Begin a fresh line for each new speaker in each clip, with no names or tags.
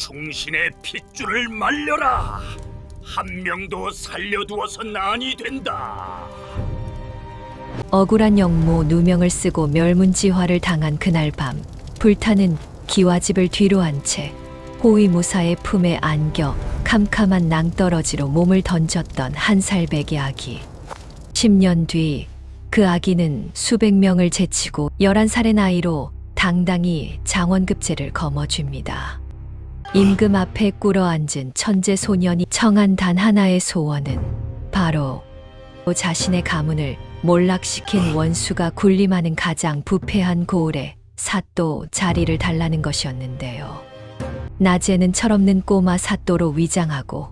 충신의 핏줄을 말려라. 한 명도 살려두어선 아니 된다.
억울한 영모 누명을 쓰고 멸문지화를 당한 그날 밤, 불타는 기와집을 뒤로 한 채 호위무사의 품에 안겨 캄캄한 낭떠러지로 몸을 던졌던 한 살배기 아기. 10년 뒤 그 아기는 수백 명을 제치고 11살의 나이로 당당히 장원급제를 거머쥡니다. 임금 앞에 꿇어앉은 천재 소년이 청한 단 하나의 소원은 바로 자신의 가문을 몰락시킨 원수가 군림하는 가장 부패한 고을에 사또 자리를 달라는 것이었는데요. 낮에는 철없는 꼬마 사또로 위장하고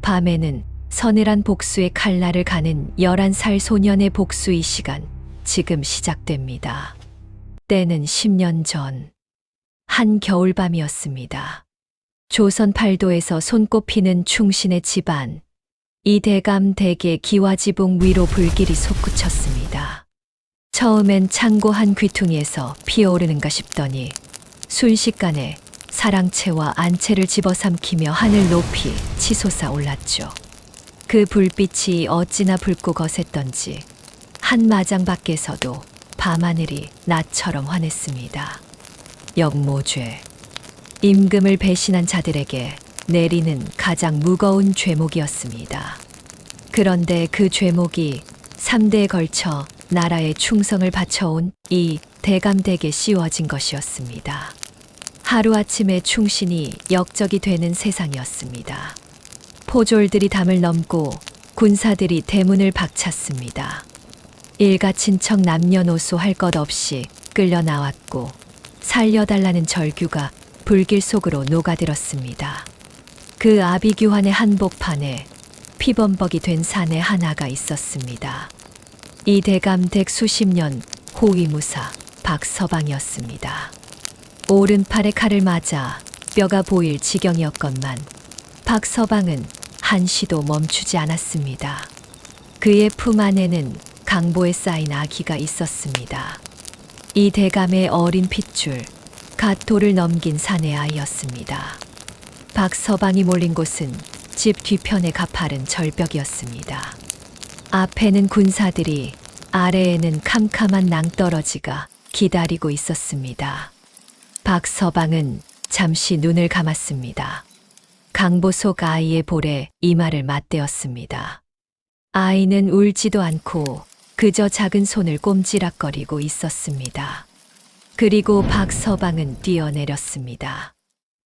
밤에는 서늘한 복수의 칼날을 가는 11살 소년의 복수의 시간, 지금 시작됩니다. 때는 10년 전 한 겨울밤이었습니다. 조선 팔도에서 손꼽히는 충신의 집안, 이 대감 댁의 기와지붕 위로 불길이 솟구쳤습니다. 처음엔 창고 한 귀퉁이에서 피어오르는가 싶더니 순식간에 사랑채와 안채를 집어삼키며 하늘 높이 치솟아 올랐죠. 그 불빛이 어찌나 붉고 거셌던지 한 마장 밖에서도 밤하늘이 낮처럼 환했습니다. 역모죄. 임금을 배신한 자들에게 내리는 가장 무거운 죄목이었습니다. 그런데 그 죄목이 3대에 걸쳐 나라에 충성을 바쳐온 이 대감댁에 씌워진 것이었습니다. 하루아침에 충신이 역적이 되는 세상이었습니다. 포졸들이 담을 넘고 군사들이 대문을 박찼습니다. 일가 친척 남녀노소 할 것 없이 끌려 나왔고 살려달라는 절규가 불길 속으로 녹아들었습니다. 그 아비규환의 한복판에 피범벅이 된 사내 하나가 있었습니다. 이 대감댁 수십 년 호위무사 박서방이었습니다. 오른팔에 칼을 맞아 뼈가 보일 지경이었건만 박서방은 한시도 멈추지 않았습니다. 그의 품 안에는 강보에 쌓인 아기가 있었습니다. 이 대감의 어린 핏줄, 갓 돌을 넘긴 사내 아이였습니다. 박서방이 몰린 곳은 집 뒤편의 가파른 절벽이었습니다. 앞에는 군사들이, 아래에는 캄캄한 낭떠러지가 기다리고 있었습니다. 박서방은 잠시 눈을 감았습니다. 강보 속 아이의 볼에 이마를 맞대었습니다. 아이는 울지도 않고 그저 작은 손을 꼼지락거리고 있었습니다. 그리고 박서방은 뛰어내렸습니다.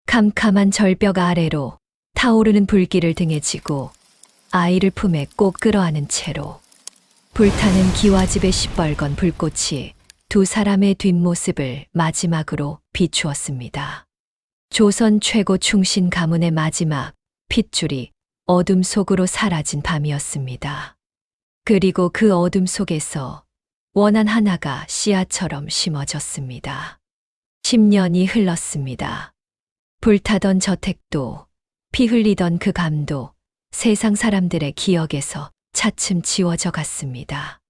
캄캄한 절벽 아래로 타오르는 불길을 등에 지고 아이를 품에 꼭 끌어안은 채로 불타는 기와집의 시뻘건 불꽃이 두 사람의 뒷모습을 마지막으로 비추었습니다. 조선 최고 충신 가문의 마지막 핏줄이 어둠 속으로 사라진 밤이었습니다. 그리고 그 어둠 속에서 원한 하나가 씨앗처럼 심어졌습니다. 10년이 흘렀습니다. 불타던 저택도, 피 흘리던 그 감도 세상 사람들의 기억에서 차츰 지워져 갔습니다.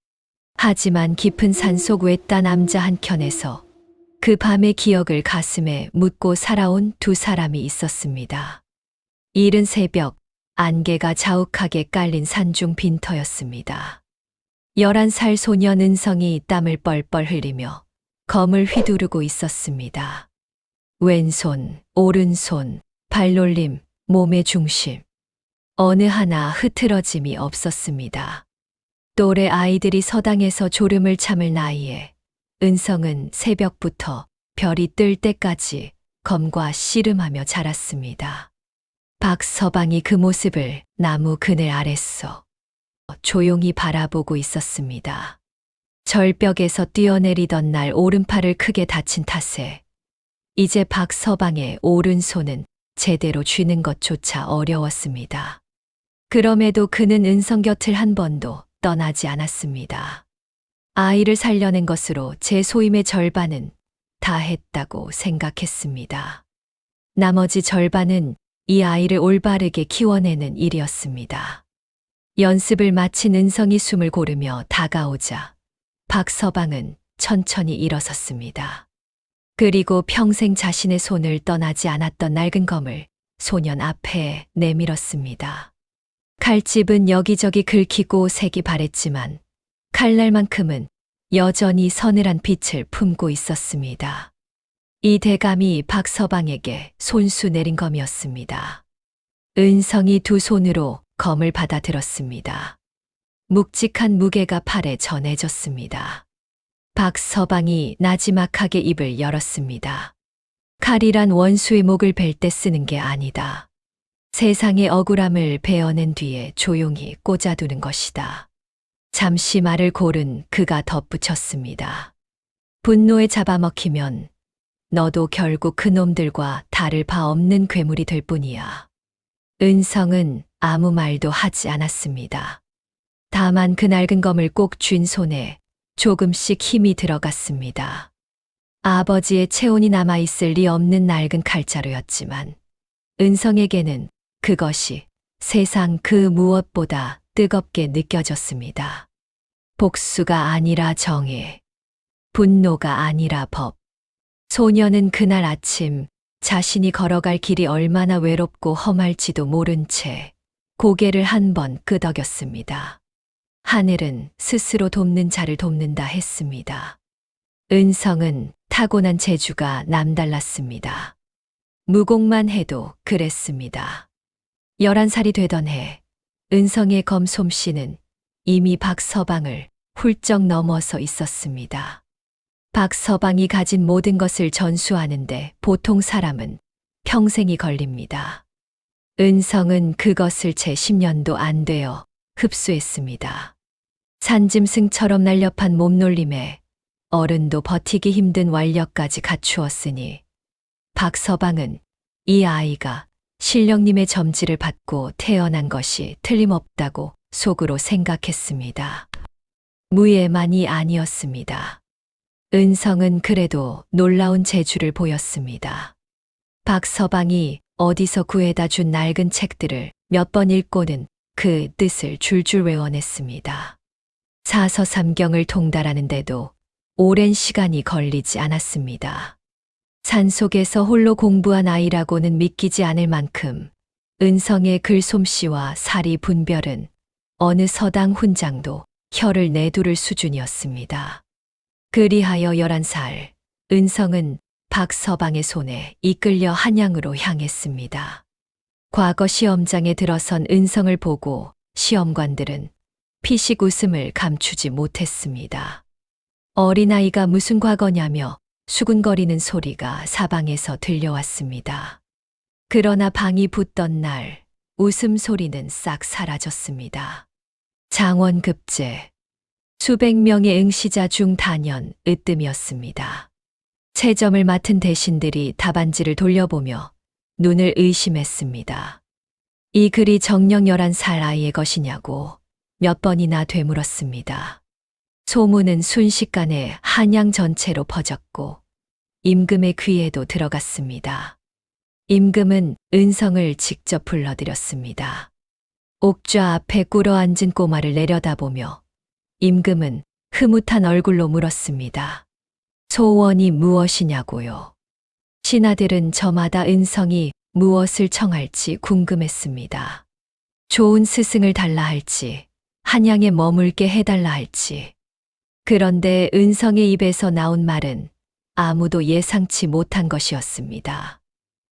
하지만 깊은 산속 외딴 암자 한켠에서 그 밤의 기억을 가슴에 묻고 살아온 두 사람이 있었습니다. 이른 새벽, 안개가 자욱하게 깔린 산중 빈터였습니다. 11살 소년 은성이 땀을 뻘뻘 흘리며 검을 휘두르고 있었습니다. 왼손, 오른손, 발놀림, 몸의 중심. 어느 하나 흐트러짐이 없었습니다. 또래 아이들이 서당에서 졸음을 참을 나이에 은성은 새벽부터 별이 뜰 때까지 검과 씨름하며 자랐습니다. 박서방이 그 모습을 나무 그늘 아래서 조용히 바라보고 있었습니다. 절벽에서 뛰어내리던 날 오른팔을 크게 다친 탓에 이제 박서방의 오른손은 제대로 쥐는 것조차 어려웠습니다. 그럼에도 그는 은성 곁을 한 번도 떠나지 않았습니다. 아이를 살려낸 것으로 제 소임의 절반은 다 했다고 생각했습니다. 나머지 절반은 이 아이를 올바르게 키워내는 일이었습니다. 연습을 마친 은성이 숨을 고르며 다가오자 박서방은 천천히 일어섰습니다. 그리고 평생 자신의 손을 떠나지 않았던 낡은 검을 소년 앞에 내밀었습니다. 칼집은 여기저기 긁히고 색이 바랬지만 칼날만큼은 여전히 서늘한 빛을 품고 있었습니다. 이 대감이 박서방에게 손수 내린 검이었습니다. 은성이 두 손으로 검을 받아들었습니다. 묵직한 무게가 팔에 전해졌습니다. 박서방이 나지막하게 입을 열었습니다. 칼이란 원수의 목을 벨 때 쓰는 게 아니다. 세상의 억울함을 베어낸 뒤에 조용히 꽂아두는 것이다. 잠시 말을 고른 그가 덧붙였습니다. 분노에 잡아먹히면 너도 결국 그놈들과 다를 바 없는 괴물이 될 뿐이야. 은성은 아무 말도 하지 않았습니다. 다만 그 낡은 검을 꼭 쥔 손에 조금씩 힘이 들어갔습니다. 아버지의 체온이 남아있을 리 없는 낡은 칼자루였지만 은성에게는 그것이 세상 그 무엇보다 뜨겁게 느껴졌습니다. 복수가 아니라 정의, 분노가 아니라 법. 소녀는 그날 아침 자신이 걸어갈 길이 얼마나 외롭고 험할지도 모른 채 고개를 한 번 끄덕였습니다. 하늘은 스스로 돕는 자를 돕는다 했습니다. 은성은 타고난 재주가 남달랐습니다. 무공만 해도 그랬습니다. 11살이 되던 해 은성의 검 솜씨는 이미 박서방을 훌쩍 넘어서 있었습니다. 박서방이 가진 모든 것을 전수하는데 보통 사람은 평생이 걸립니다. 은성은 그것을 채 10년도 안 되어 흡수했습니다. 산짐승처럼 날렵한 몸놀림에 어른도 버티기 힘든 완력까지 갖추었으니 박서방은 이 아이가 신령님의 점지를 받고 태어난 것이 틀림없다고 속으로 생각했습니다. 무예만이 아니었습니다. 은성은 그래도 놀라운 재주를 보였습니다. 박서방이 어디서 구해다 준 낡은 책들을 몇 번 읽고는 그 뜻을 줄줄 외워냈습니다. 사서삼경을 통달하는데도 오랜 시간이 걸리지 않았습니다. 산속에서 홀로 공부한 아이라고는 믿기지 않을 만큼 은성의 글솜씨와 사리 분별은 어느 서당 훈장도 혀를 내두를 수준이었습니다. 그리하여 11살, 은성은 박서방의 손에 이끌려 한양으로 향했습니다. 과거 시험장에 들어선 은성을 보고 시험관들은 피식 웃음을 감추지 못했습니다. 어린아이가 무슨 과거냐며 수군거리는 소리가 사방에서 들려왔습니다. 그러나 방이 붙던 날 웃음소리는 싹 사라졌습니다. 장원급제, 수백 명의 응시자 중 단연 으뜸이었습니다. 채점을 맡은 대신들이 답안지를 돌려보며 눈을 의심했습니다. 이 글이 정녕 11살 아이의 것이냐고 몇 번이나 되물었습니다. 소문은 순식간에 한양 전체로 퍼졌고 임금의 귀에도 들어갔습니다. 임금은 은성을 직접 불러들였습니다. 옥좌 앞에 꿇어앉은 꼬마를 내려다보며 임금은 흐뭇한 얼굴로 물었습니다. 소원이 무엇이냐고요. 신하들은 저마다 은성이 무엇을 청할지 궁금했습니다. 좋은 스승을 달라 할지, 한양에 머물게 해달라 할지. 그런데 은성의 입에서 나온 말은 아무도 예상치 못한 것이었습니다.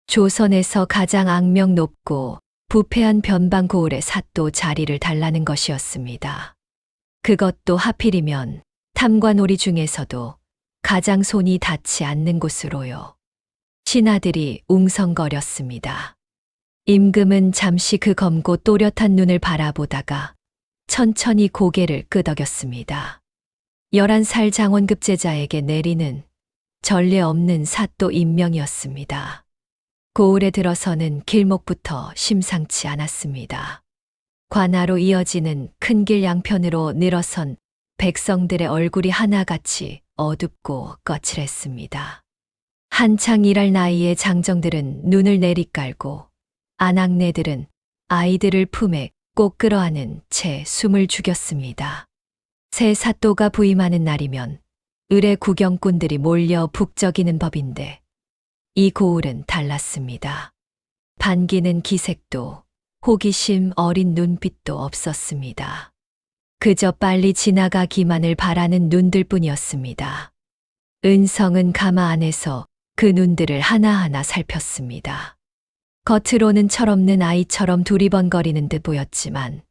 조선에서 가장 악명 높고 부패한 변방 고을의 사또 자리를 달라는 것이었습니다. 그것도 하필이면 탐관오리 중에서도 가장 손이 닿지 않는 곳으로요. 신하들이 웅성거렸습니다. 임금은 잠시 그 검고 또렷한 눈을 바라보다가 천천히 고개를 끄덕였습니다. 11살 장원급제자에게 내리는 전례 없는 사또 임명이었습니다. 고을에 들어서는 길목부터 심상치 않았습니다. 관하로 이어지는 큰 길 양편으로 늘어선 백성들의 얼굴이 하나같이 어둡고 거칠했습니다. 한창 일할 나이의 장정들은 눈을 내리깔고 아낙네들은 아이들을 품에 꼭 끌어안은 채 숨을 죽였습니다. 새 사또가 부임하는 날이면 을의 구경꾼들이 몰려 북적이는 법인데 이 고을은 달랐습니다. 반기는 기색도 호기심 어린 눈빛도 없었습니다. 그저 빨리 지나가기만을 바라는 눈들뿐이었습니다. 은성은 가마 안에서 그 눈들을 하나하나 살폈습니다. 겉으로는 철없는 아이처럼 두리번거리는 듯 보였지만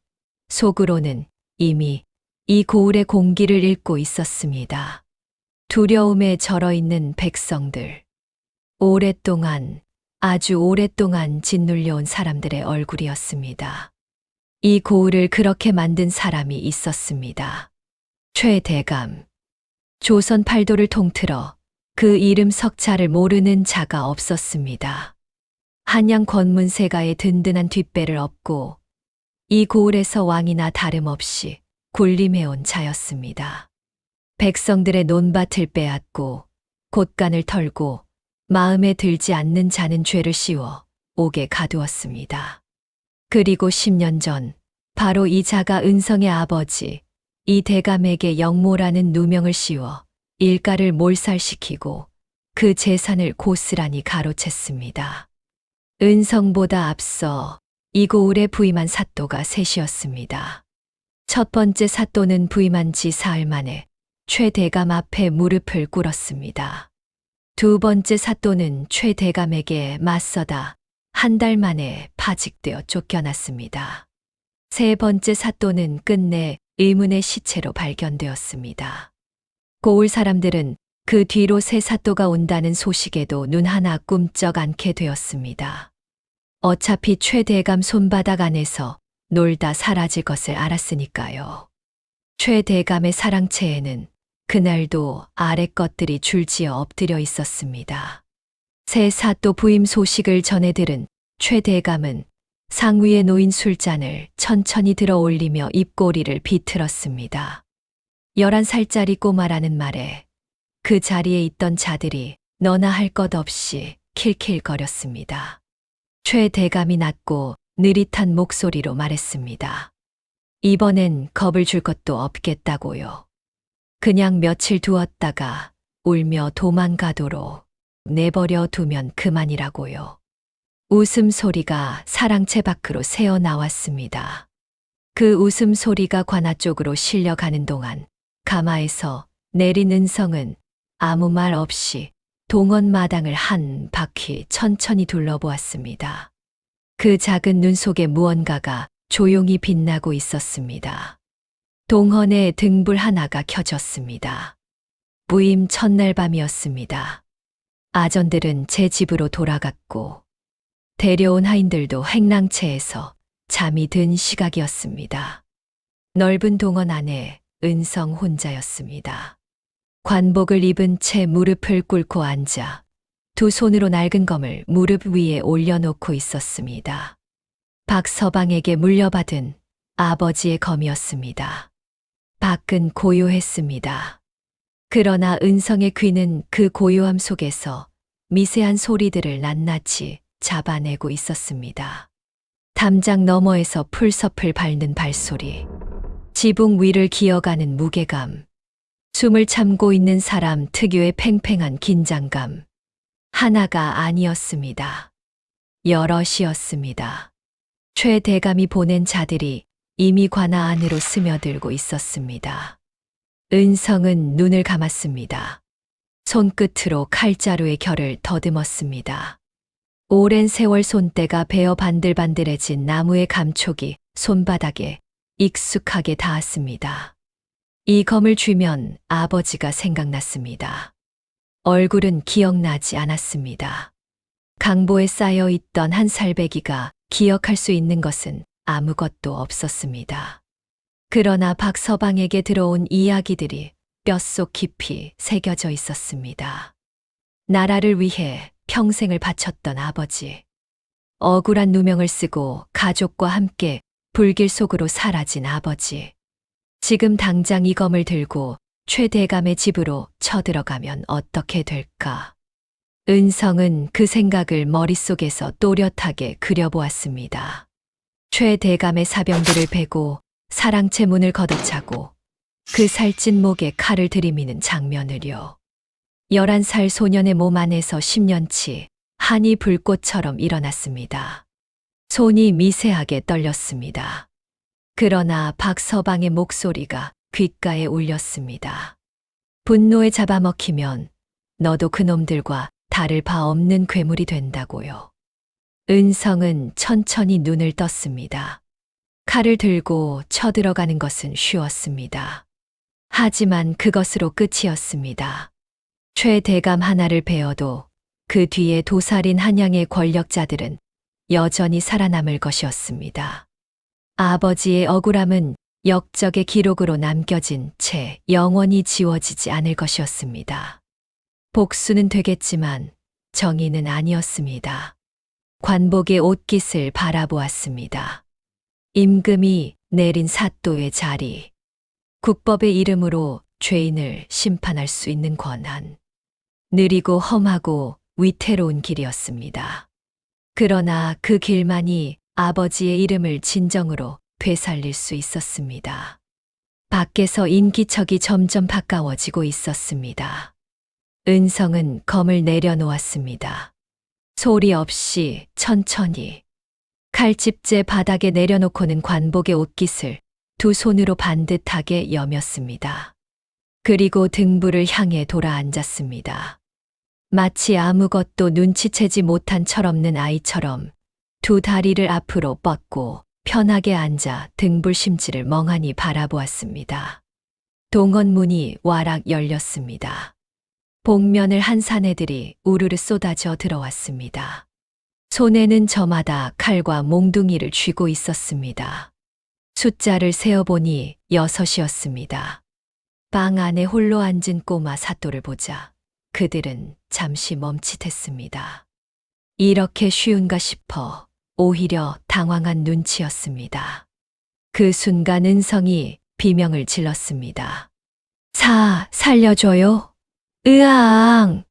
속으로는 이미 이 고을의 공기를 읽고 있었습니다. 두려움에 절어있는 백성들, 오랫동안, 아주 오랫동안 짓눌려온 사람들의 얼굴이었습니다. 이 고을을 그렇게 만든 사람이 있었습니다. 최대감. 조선 팔도를 통틀어 그 이름 석자를 모르는 자가 없었습니다. 한양 권문세가의 든든한 뒷배를 업고 이 고을에서 왕이나 다름없이 군림해온 자였습니다. 백성들의 논밭을 빼앗고 곳간을 털고 마음에 들지 않는 자는 죄를 씌워 옥에 가두었습니다. 그리고 10년 전 바로 이 자가 은성의 아버지 이 대감에게 영모라는 누명을 씌워 일가를 몰살시키고 그 재산을 고스란히 가로챘습니다. 은성보다 앞서 이 고을에 부임한 사또가 셋이었습니다. 첫 번째 사또는 부임한 지 사흘 만에 최대감 앞에 무릎을 꿇었습니다. 두 번째 사또는 최대감에게 맞서다 한 달 만에 파직되어 쫓겨났습니다. 세 번째 사또는 끝내 의문의 시체로 발견되었습니다. 고을 사람들은 그 뒤로 새 사또가 온다는 소식에도 눈 하나 꿈쩍 않게 되었습니다. 어차피 최대감 손바닥 안에서 놀다 사라질 것을 알았으니까요. 최대감의 사랑채에는 그날도 아래 것들이 줄지어 엎드려 있었습니다. 새 사또 부임 소식을 전해 들은 최대감은 상위에 놓인 술잔을 천천히 들어 올리며 입꼬리를 비틀었습니다. 11살짜리 꼬마라는 말에 그 자리에 있던 자들이 너나 할 것 없이 킬킬거렸습니다. 최대감이 낮고 느릿한 목소리로 말했습니다. 이번엔 겁을 줄 것도 없겠다고요. 그냥 며칠 두었다가 울며 도망가도록 내버려 두면 그만이라고요. 웃음소리가 사랑채 밖으로 새어 나왔습니다. 그 웃음소리가 관아 쪽으로 실려가는 동안 가마에서 내린 은성은 아무 말 없이 동원 마당을 한 바퀴 천천히 둘러보았습니다. 그 작은 눈 속에 무언가가 조용히 빛나고 있었습니다. 동헌에 등불 하나가 켜졌습니다. 부임 첫날 밤이었습니다. 아전들은 제 집으로 돌아갔고 데려온 하인들도 행랑채에서 잠이 든 시각이었습니다. 넓은 동원 안에 은성 혼자였습니다. 관복을 입은 채 무릎을 꿇고 앉아 두 손으로 낡은 검을 무릎 위에 올려놓고 있었습니다. 박서방에게 물려받은 아버지의 검이었습니다. 밖은 고요했습니다. 그러나 은성의 귀는 그 고요함 속에서 미세한 소리들을 낱낱이 잡아내고 있었습니다. 담장 너머에서 풀섭을 밟는 발소리, 지붕 위를 기어가는 무게감, 숨을 참고 있는 사람 특유의 팽팽한 긴장감. 하나가 아니었습니다. 여럿이었습니다. 최대감이 보낸 자들이 이미 관아 안으로 스며들고 있었습니다. 은성은 눈을 감았습니다. 손끝으로 칼자루의 결을 더듬었습니다. 오랜 세월 손때가 베어 반들반들해진 나무의 감촉이 손바닥에 익숙하게 닿았습니다. 이 검을 쥐면 아버지가 생각났습니다. 얼굴은 기억나지 않았습니다. 강보에 쌓여 있던 한 살배기가 기억할 수 있는 것은 아무것도 없었습니다. 그러나 박서방에게 들어온 이야기들이 뼛속 깊이 새겨져 있었습니다. 나라를 위해 평생을 바쳤던 아버지. 억울한 누명을 쓰고 가족과 함께 불길 속으로 사라진 아버지. 지금 당장 이 검을 들고 최대감의 집으로 쳐들어가면 어떻게 될까? 은성은 그 생각을 머릿속에서 또렷하게 그려보았습니다. 최대감의 사병들을 베고 사랑채 문을 걷어차고 그 살찐 목에 칼을 들이미는 장면을요. 11살 소년의 몸 안에서 10년치 한이 불꽃처럼 일어났습니다. 손이 미세하게 떨렸습니다. 그러나 박서방의 목소리가 귓가에 울렸습니다. 분노에 잡아먹히면 너도 그놈들과 다를 바 없는 괴물이 된다고요. 은성은 천천히 눈을 떴습니다. 칼을 들고 쳐들어가는 것은 쉬웠습니다. 하지만 그것으로 끝이었습니다. 최대감 하나를 베어도 그 뒤에 도살인 한양의 권력자들은 여전히 살아남을 것이었습니다. 아버지의 억울함은 역적의 기록으로 남겨진 채 영원히 지워지지 않을 것이었습니다. 복수는 되겠지만 정의는 아니었습니다. 관복의 옷깃을 바라보았습니다. 임금이 내린 사또의 자리, 국법의 이름으로 죄인을 심판할 수 있는 권한, 느리고 험하고 위태로운 길이었습니다. 그러나 그 길만이 아버지의 이름을 진정으로 되살릴 수 있었습니다. 밖에서 인기척이 점점 가까워지고 있었습니다. 은성은 검을 내려놓았습니다. 소리 없이 천천히 칼집재 바닥에 내려놓고는 관복의 옷깃을 두 손으로 반듯하게 여몄습니다. 그리고 등불을 향해 돌아 앉았습니다. 마치 아무것도 눈치채지 못한 철없는 아이처럼 두 다리를 앞으로 뻗고 편하게 앉아 등불 심지를 멍하니 바라보았습니다. 동원문이 와락 열렸습니다. 복면을 한 사내들이 우르르 쏟아져 들어왔습니다. 손에는 저마다 칼과 몽둥이를 쥐고 있었습니다. 숫자를 세어보니 6이었습니다. 방 안에 홀로 앉은 꼬마 사또를 보자 그들은 잠시 멈칫했습니다. 이렇게 쉬운가 싶어 오히려 당황한 눈치였습니다. 그 순간 은성이 비명을 질렀습니다. 살려줘요. 으앙!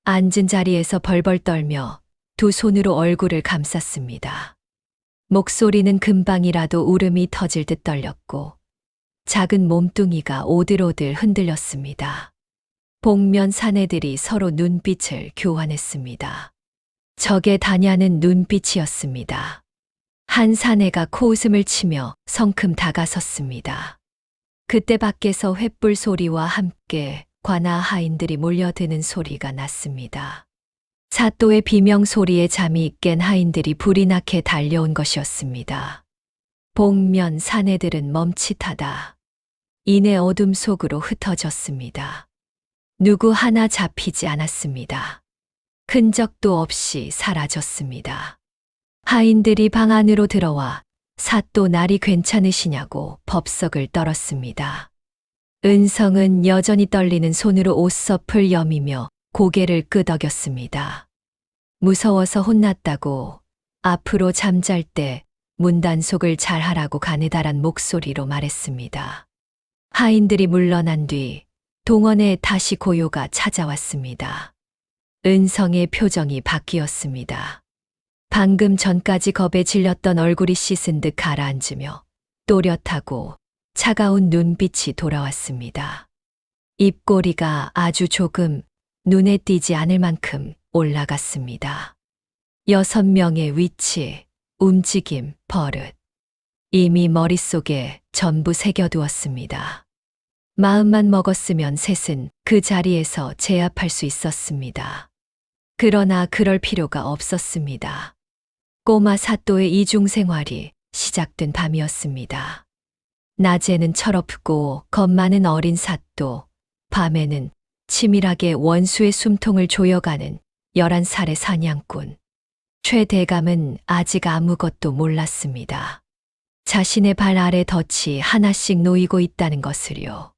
앉은 자리에서 벌벌 떨며 두 손으로 얼굴을 감쌌습니다. 목소리는 금방이라도 울음이 터질 듯 떨렸고 작은 몸뚱이가 오들오들 흔들렸습니다. 복면 사내들이 서로 눈빛을 교환했습니다. 적에 다냐는 눈빛이었습니다. 한 사내가 코웃음을 치며 성큼 다가섰습니다. 그때 밖에서 횃불 소리와 함께 관아 하인들이 몰려드는 소리가 났습니다. 사또의 비명 소리에 잠이 깬 하인들이 불이 나게 달려온 것이었습니다. 복면 사내들은 멈칫하다. 이내 어둠 속으로 흩어졌습니다. 누구 하나 잡히지 않았습니다. 흔적도 없이 사라졌습니다. 하인들이 방 안으로 들어와 사또 날이 괜찮으시냐고 법석을 떨었습니다. 은성은 여전히 떨리는 손으로 옷섭을 여미며 고개를 끄덕였습니다. 무서워서 혼났다고 앞으로 잠잘 때 문단속을 잘하라고 가느다란 목소리로 말했습니다. 하인들이 물러난 뒤 동원에 다시 고요가 찾아왔습니다. 은성의 표정이 바뀌었습니다. 방금 전까지 겁에 질렸던 얼굴이 씻은 듯 가라앉으며 또렷하고 차가운 눈빛이 돌아왔습니다. 입꼬리가 아주 조금 눈에 띄지 않을 만큼 올라갔습니다. 6명의 위치, 움직임, 버릇. 이미 머릿속에 전부 새겨두었습니다. 마음만 먹었으면 셋은 그 자리에서 제압할 수 있었습니다. 그러나 그럴 필요가 없었습니다. 꼬마 사또의 이중생활이 시작된 밤이었습니다. 낮에는 철없고 겁 많은 어린 사또, 밤에는 치밀하게 원수의 숨통을 조여가는 11살의 사냥꾼. 최대감은 아직 아무것도 몰랐습니다. 자신의 발 아래 덫이 하나씩 놓이고 있다는 것을요.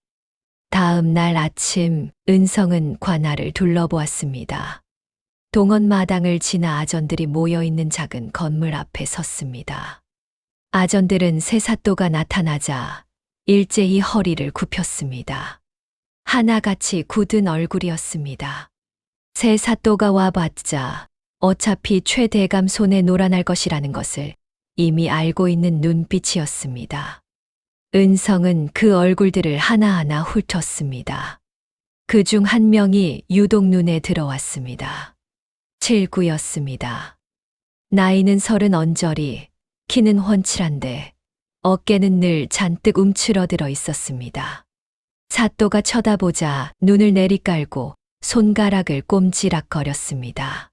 다음 날 아침 은성은 관아를 둘러보았습니다. 동원 마당을 지나 아전들이 모여있는 작은 건물 앞에 섰습니다. 아전들은 새 사또가 나타나자 일제히 허리를 굽혔습니다. 하나같이 굳은 얼굴이었습니다. 새 사또가 와봤자 어차피 최대감 손에 놀아날 것이라는 것을 이미 알고 있는 눈빛이었습니다. 은성은 그 얼굴들을 하나하나 훑었습니다. 그 중 한 명이 유독 눈에 들어왔습니다. 칠구였습니다. 나이는 30 언저리, 키는 훤칠한데 어깨는 늘 잔뜩 움츠러들어 있었습니다. 사또가 쳐다보자 눈을 내리깔고 손가락을 꼼지락거렸습니다.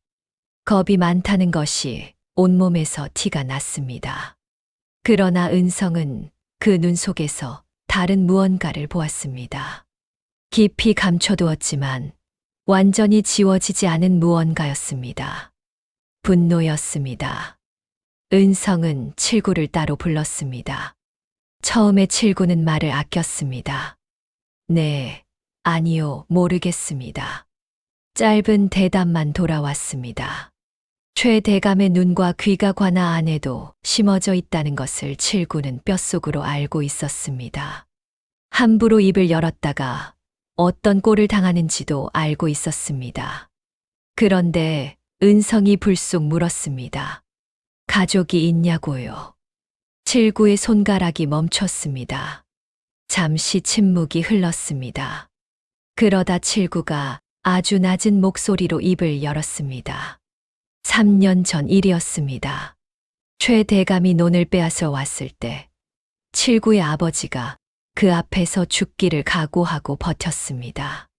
겁이 많다는 것이 온몸에서 티가 났습니다. 그러나 은성은 그 눈 속에서 다른 무언가를 보았습니다. 깊이 감춰두었지만 완전히 지워지지 않은 무언가였습니다. 분노였습니다. 은성은 칠구를 따로 불렀습니다. 처음에 칠구는 말을 아꼈습니다. 네, 아니요, 모르겠습니다. 짧은 대답만 돌아왔습니다. 최 대감의 눈과 귀가 관아 안에도 심어져 있다는 것을 칠구는 뼛속으로 알고 있었습니다. 함부로 입을 열었다가 어떤 꼴을 당하는지도 알고 있었습니다. 그런데 은성이 불쑥 물었습니다. 가족이 있냐고요. 칠구의 손가락이 멈췄습니다. 잠시 침묵이 흘렀습니다. 그러다 칠구가 아주 낮은 목소리로 입을 열었습니다. 3년 전 일이었습니다. 최 대감이 논을 빼앗아 왔을 때 칠구의 아버지가 그 앞에서 죽기를 각오하고 버텼습니다.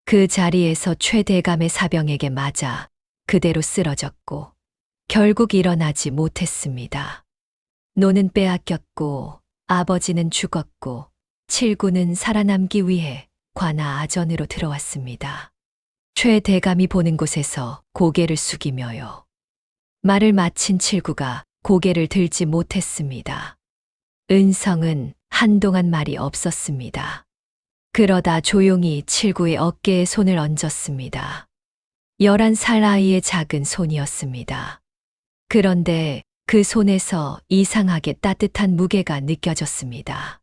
그 자리에서 최 대감의 사병에게 맞아 그대로 쓰러졌고 결국 일어나지 못했습니다. 논은 빼앗겼고 아버지는 죽었고 칠구는 살아남기 위해 관아 아전으로 들어왔습니다. 최 대감이 보는 곳에서 고개를 숙이며요. 말을 마친 칠구가 고개를 들지 못했습니다. 은성은 한동안 말이 없었습니다. 그러다 조용히 칠구의 어깨에 손을 얹었습니다. 11살 아이의 작은 손이었습니다. 그런데 그 손에서 이상하게 따뜻한 무게가 느껴졌습니다.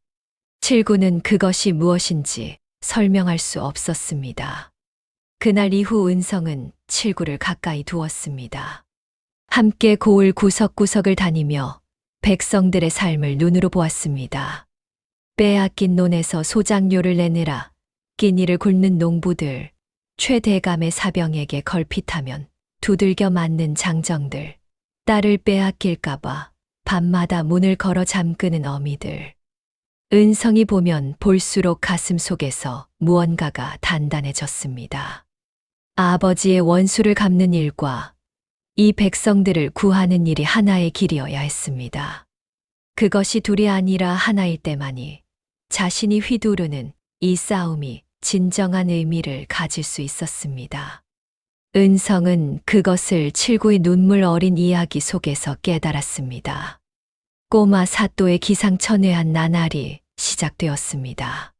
칠구는 그것이 무엇인지 설명할 수 없었습니다. 그날 이후 은성은 칠구를 가까이 두었습니다. 함께 고을 구석구석을 다니며 백성들의 삶을 눈으로 보았습니다. 빼앗긴 논에서 소작료를 내느라 끼니를 굶는 농부들, 최 대감의 사병에게 걸핏하면 두들겨 맞는 장정들, 딸을 빼앗길까봐 밤마다 문을 걸어 잠그는 어미들. 은성이 보면 볼수록 가슴 속에서 무언가가 단단해졌습니다. 아버지의 원수를 갚는 일과 이 백성들을 구하는 일이 하나의 길이어야 했습니다. 그것이 둘이 아니라 하나일 때만이 자신이 휘두르는 이 싸움이 진정한 의미를 가질 수 있었습니다. 은성은 그것을 칠구의 눈물 어린 이야기 속에서 깨달았습니다. 꼬마 사또의 기상천외한 나날이 시작되었습니다.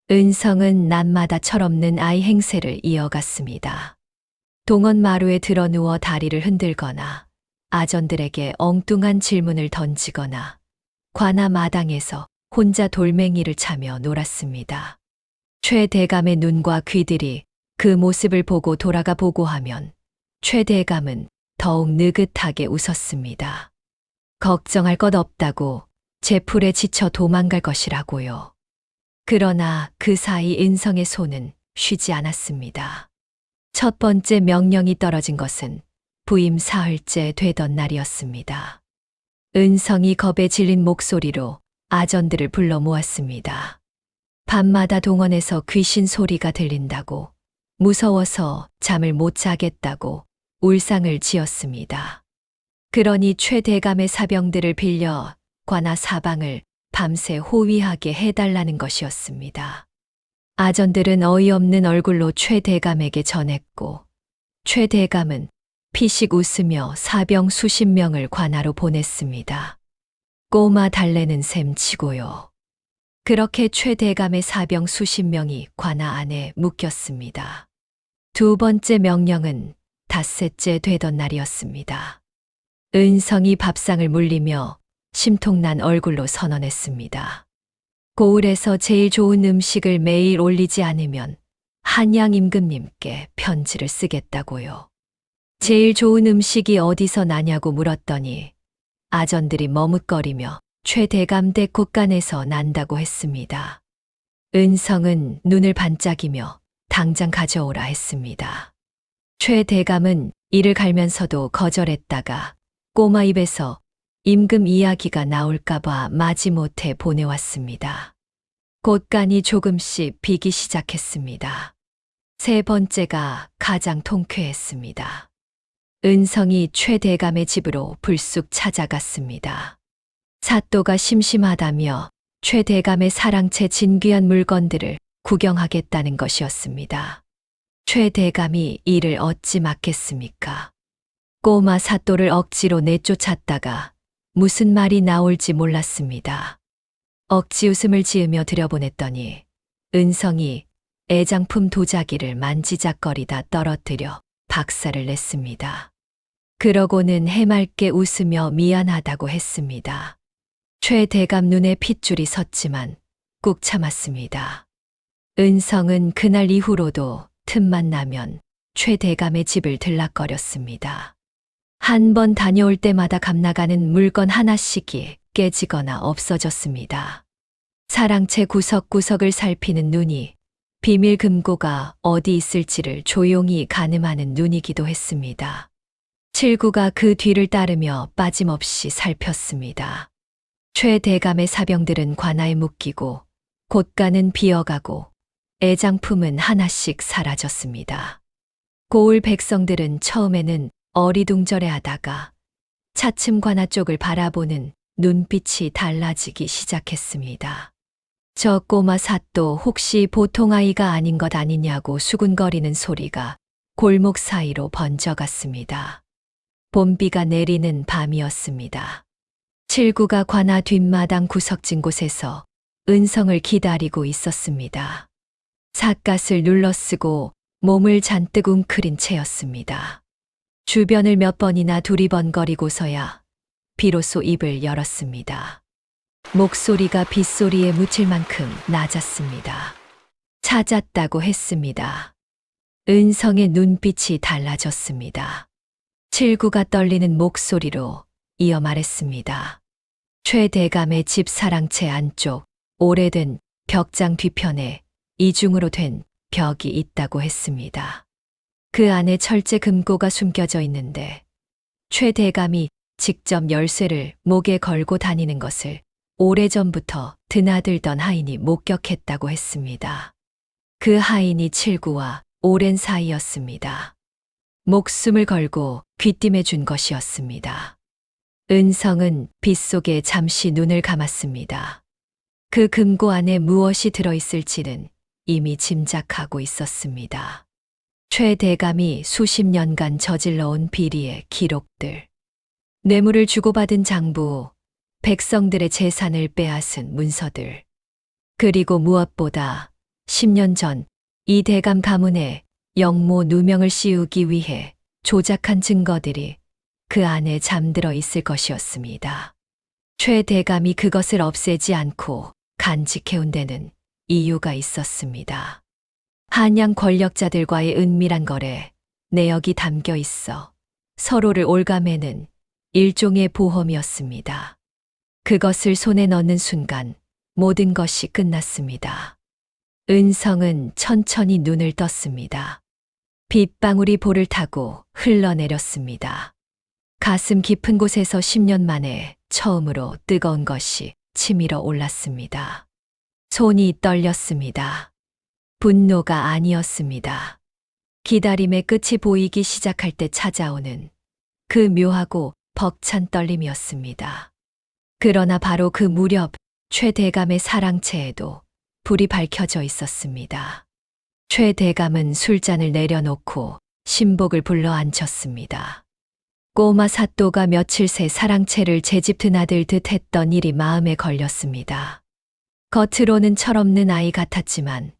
은성은 낮마다 철없는 아이 행세를 이어갔습니다. 동원 마루에 드러누워 다리를 흔들거나 아전들에게 엉뚱한 질문을 던지거나 관아 마당에서 혼자 돌멩이를 차며 놀았습니다. 최 대감의 눈과 귀들이 그 모습을 보고 돌아가 보고하면 최 대감은 더욱 느긋하게 웃었습니다. 걱정할 것 없다고 제풀에 지쳐 도망갈 것이라고요. 그러나 그 사이 은성의 손은 쉬지 않았습니다. 첫 번째 명령이 떨어진 것은 부임 사흘째 되던 날이었습니다. 은성이 겁에 질린 목소리로 아전들을 불러 모았습니다. 밤마다 동원에서 귀신 소리가 들린다고, 무서워서 잠을 못 자겠다고 울상을 지었습니다. 그러니 최 대감의 사병들을 빌려 관아 사방을 밤새 호위하게 해달라는 것이었습니다. 아전들은 어이없는 얼굴로 최 대감에게 전했고, 최 대감은 피식 웃으며 사병 수십 명을 관아로 보냈습니다. 꼬마 달래는 셈 치고요. 그렇게 최 대감의 사병 수십 명이 관아 안에 묶였습니다. 두 번째 명령은 닷새째 되던 날이었습니다. 은성이 밥상을 물리며 심통난 얼굴로 선언했습니다. 고을에서 제일 좋은 음식을 매일 올리지 않으면 한양 임금님께 편지를 쓰겠다고요. 제일 좋은 음식이 어디서 나냐고 물었더니 아전들이 머뭇거리며 최대감 댁 곳간에서 난다고 했습니다. 은성은 눈을 반짝이며 당장 가져오라 했습니다. 최대감은 이를 갈면서도 거절했다가 꼬마 입에서 임금 이야기가 나올까봐 마지못해 보내왔습니다. 곳간이 조금씩 비기 시작했습니다. 세 번째가 가장 통쾌했습니다. 은성이 최대감의 집으로 불쑥 찾아갔습니다. 사또가 심심하다며 최대감의 사랑채 진귀한 물건들을 구경하겠다는 것이었습니다. 최대감이 이를 어찌 막겠습니까? 꼬마 사또를 억지로 내쫓았다가 무슨 말이 나올지 몰랐습니다. 억지 웃음을 지으며 들여보냈더니 은성이 애장품 도자기를 만지작거리다 떨어뜨려 박살을 냈습니다. 그러고는 해맑게 웃으며 미안하다고 했습니다. 최대감 눈에 핏줄이 섰지만 꾹 참았습니다. 은성은 그날 이후로도 틈만 나면 최대감의 집을 들락거렸습니다. 한 번 다녀올 때마다 감나가는 물건 하나씩이 깨지거나 없어졌습니다. 사랑채 구석구석을 살피는 눈이 비밀 금고가 어디 있을지를 조용히 가늠하는 눈이기도 했습니다. 칠구가 그 뒤를 따르며 빠짐없이 살폈습니다. 최대감의 사병들은 관아에 묶이고 곳간은 비어가고 애장품은 하나씩 사라졌습니다. 고을 백성들은 처음에는 어리둥절해하다가 차츰 관아 쪽을 바라보는 눈빛이 달라지기 시작했습니다. 저 꼬마 사또 혹시 보통 아이가 아닌 것 아니냐고 수군거리는 소리가 골목 사이로 번져갔습니다. 봄비가 내리는 밤이었습니다. 칠구가 관아 뒷마당 구석진 곳에서 은성을 기다리고 있었습니다. 삿갓을 눌러쓰고 몸을 잔뜩 웅크린 채였습니다. 주변을 몇 번이나 두리번거리고서야 비로소 입을 열었습니다. 목소리가 빗소리에 묻힐 만큼 낮았습니다. 찾았다고 했습니다. 은성의 눈빛이 달라졌습니다. 칠구가 떨리는 목소리로 이어 말했습니다. 최대감의 집 사랑채 안쪽 오래된 벽장 뒤편에 이중으로 된 벽이 있다고 했습니다. 그 안에 철제 금고가 숨겨져 있는데 최대감이 직접 열쇠를 목에 걸고 다니는 것을 오래전부터 드나들던 하인이 목격했다고 했습니다. 그 하인이 칠구와 오랜 사이였습니다. 목숨을 걸고 귀띔해 준 것이었습니다. 은성은 빗속에 잠시 눈을 감았습니다. 그 금고 안에 무엇이 들어있을지는 이미 짐작하고 있었습니다. 최대감이 수십 년간 저질러온 비리의 기록들, 뇌물을 주고받은 장부, 백성들의 재산을 빼앗은 문서들, 그리고 무엇보다 10년 전 이 대감 가문에 영모 누명을 씌우기 위해 조작한 증거들이 그 안에 잠들어 있을 것이었습니다. 최대감이 그것을 없애지 않고 간직해온 데는 이유가 있었습니다. 한양 권력자들과의 은밀한 거래, 내역이 담겨 있어 서로를 올가매는 일종의 보험이었습니다. 그것을 손에 넣는 순간 모든 것이 끝났습니다. 은성은 천천히 눈을 떴습니다. 빗방울이 볼을 타고 흘러내렸습니다. 가슴 깊은 곳에서 10년 만에 처음으로 뜨거운 것이 치밀어 올랐습니다. 손이 떨렸습니다. 분노가 아니었습니다. 기다림의 끝이 보이기 시작할 때 찾아오는 그 묘하고 벅찬 떨림이었습니다. 그러나 바로 그 무렵 최대감의 사랑채에도 불이 밝혀져 있었습니다. 최대감은 술잔을 내려놓고 신복을 불러 앉혔습니다. 꼬마 사또가 며칠 새 사랑채를 제 집 드나들 듯 했던 일이 마음에 걸렸습니다. 겉으로는 철없는 아이 같았지만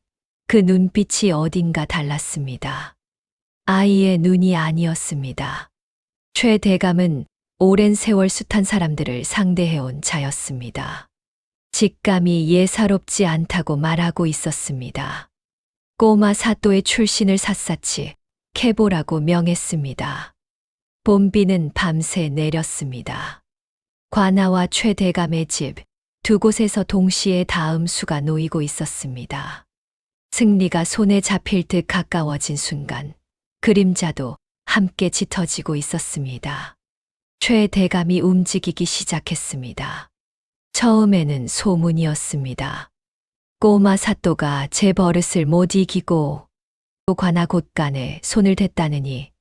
그 눈빛이 어딘가 달랐습니다. 아이의 눈이 아니었습니다. 최대감은 오랜 세월 숱한 사람들을 상대해온 자였습니다. 직감이 예사롭지 않다고 말하고 있었습니다. 꼬마 사또의 출신을 샅샅이 캐보라고 명했습니다. 봄비는 밤새 내렸습니다. 관아와 최대감의 집, 두 곳에서 동시에 다음수가 놓이고 있었습니다. 승리가 손에 잡힐 듯 가까워진 순간, 그림자도 함께 짙어지고 있었습니다. 최대감이 움직이기 시작했습니다. 처음에는 소문이었습니다. 꼬마 사또가 제 버릇을 못 이기고 또 관아 곳간에 손을 댔다느니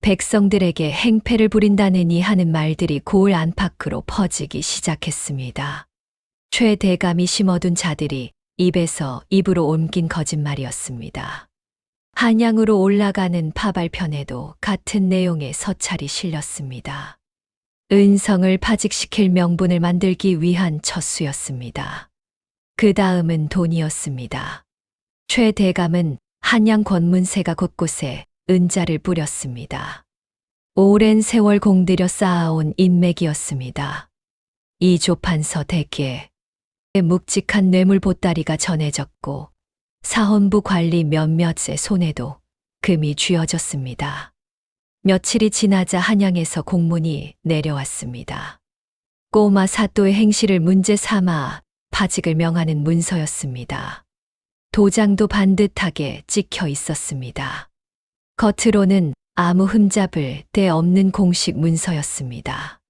백성들에게 행패를 부린다느니 하는 말들이 고을 안팎으로 퍼지기 시작했습니다. 최대감이 심어둔 자들이 입에서 입으로 옮긴 거짓말이었습니다. 한양으로 올라가는 파발편에도 같은 내용의 서찰이 실렸습니다. 은성을 파직시킬 명분을 만들기 위한 첫 수였습니다. 그 다음은 돈이었습니다. 최대감은 한양 권문세가 곳곳에 은자를 뿌렸습니다. 오랜 세월 공들여 쌓아온 인맥이었습니다. 이 조판서 대기에 묵직한 뇌물 보따리가 전해졌고 사헌부 관리 몇몇의 손에도 금이 쥐어졌습니다. 며칠이 지나자 한양에서 공문이 내려왔습니다. 꼬마 사또의 행실을 문제 삼아 파직을 명하는 문서였습니다. 도장도 반듯하게 찍혀 있었습니다. 겉으로는 아무 흠잡을 데 없는 공식 문서였습니다.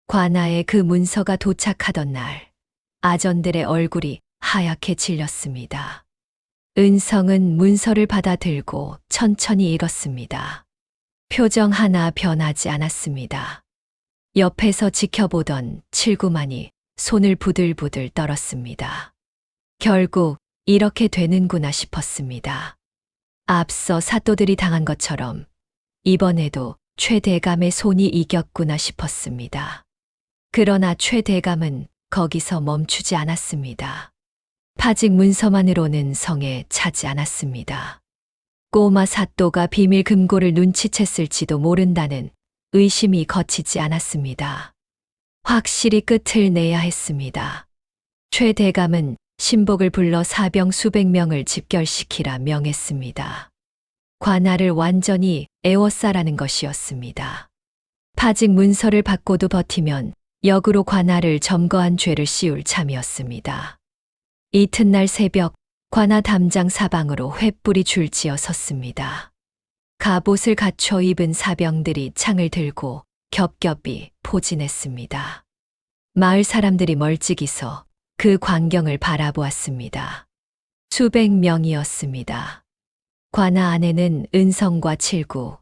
관아에 그 문서가 도착하던 날, 아전들의 얼굴이 하얗게 질렸습니다. 은성은 문서를 받아들고 천천히 읽었습니다. 표정 하나 변하지 않았습니다. 옆에서 지켜보던 칠구만이 손을 부들부들 떨었습니다. 결국 이렇게 되는구나 싶었습니다. 앞서 사또들이 당한 것처럼 이번에도 최대감의 손이 이겼구나 싶었습니다. 그러나 최대감은 거기서 멈추지 않았습니다. 파직 문서만으로는 성에 차지 않았습니다. 꼬마 사또가 비밀 금고를 눈치챘을지도 모른다는 의심이 거치지 않았습니다. 확실히 끝을 내야 했습니다. 최대감은 신복을 불러 사병 수백 명을 집결시키라 명했습니다. 관아를 완전히 애워싸라는 것이었습니다. 파직 문서를 받고도 버티면 역으로 관아를 점거한 죄를 씌울 참이었습니다. 이튿날 새벽 관아 담장 사방으로 횃불이 줄지어 섰습니다. 갑옷을 갖춰 입은 사병들이 창을 들고 겹겹이 포진했습니다. 마을 사람들이 멀찍이서 그 광경을 바라보았습니다. 수백 명이었습니다. 관아 안에는 은성과 칠구,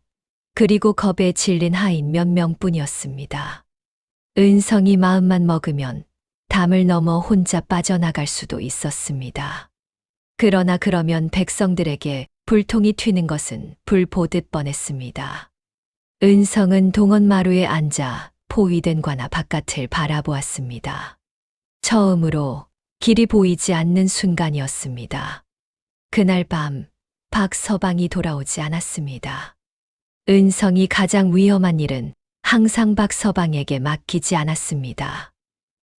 그리고 겁에 질린 하인 몇 명뿐이었습니다. 은성이 마음만 먹으면 담을 넘어 혼자 빠져나갈 수도 있었습니다. 그러나 그러면 백성들에게 불통이 튀는 것은 불 보듯 뻔했습니다. 은성은 동원마루에 앉아 포위된 관아 바깥을 바라보았습니다. 처음으로 길이 보이지 않는 순간이었습니다. 그날 밤 박서방이 돌아오지 않았습니다. 은성이 가장 위험한 일은 항상 박서방에게 맡기지 않았습니다.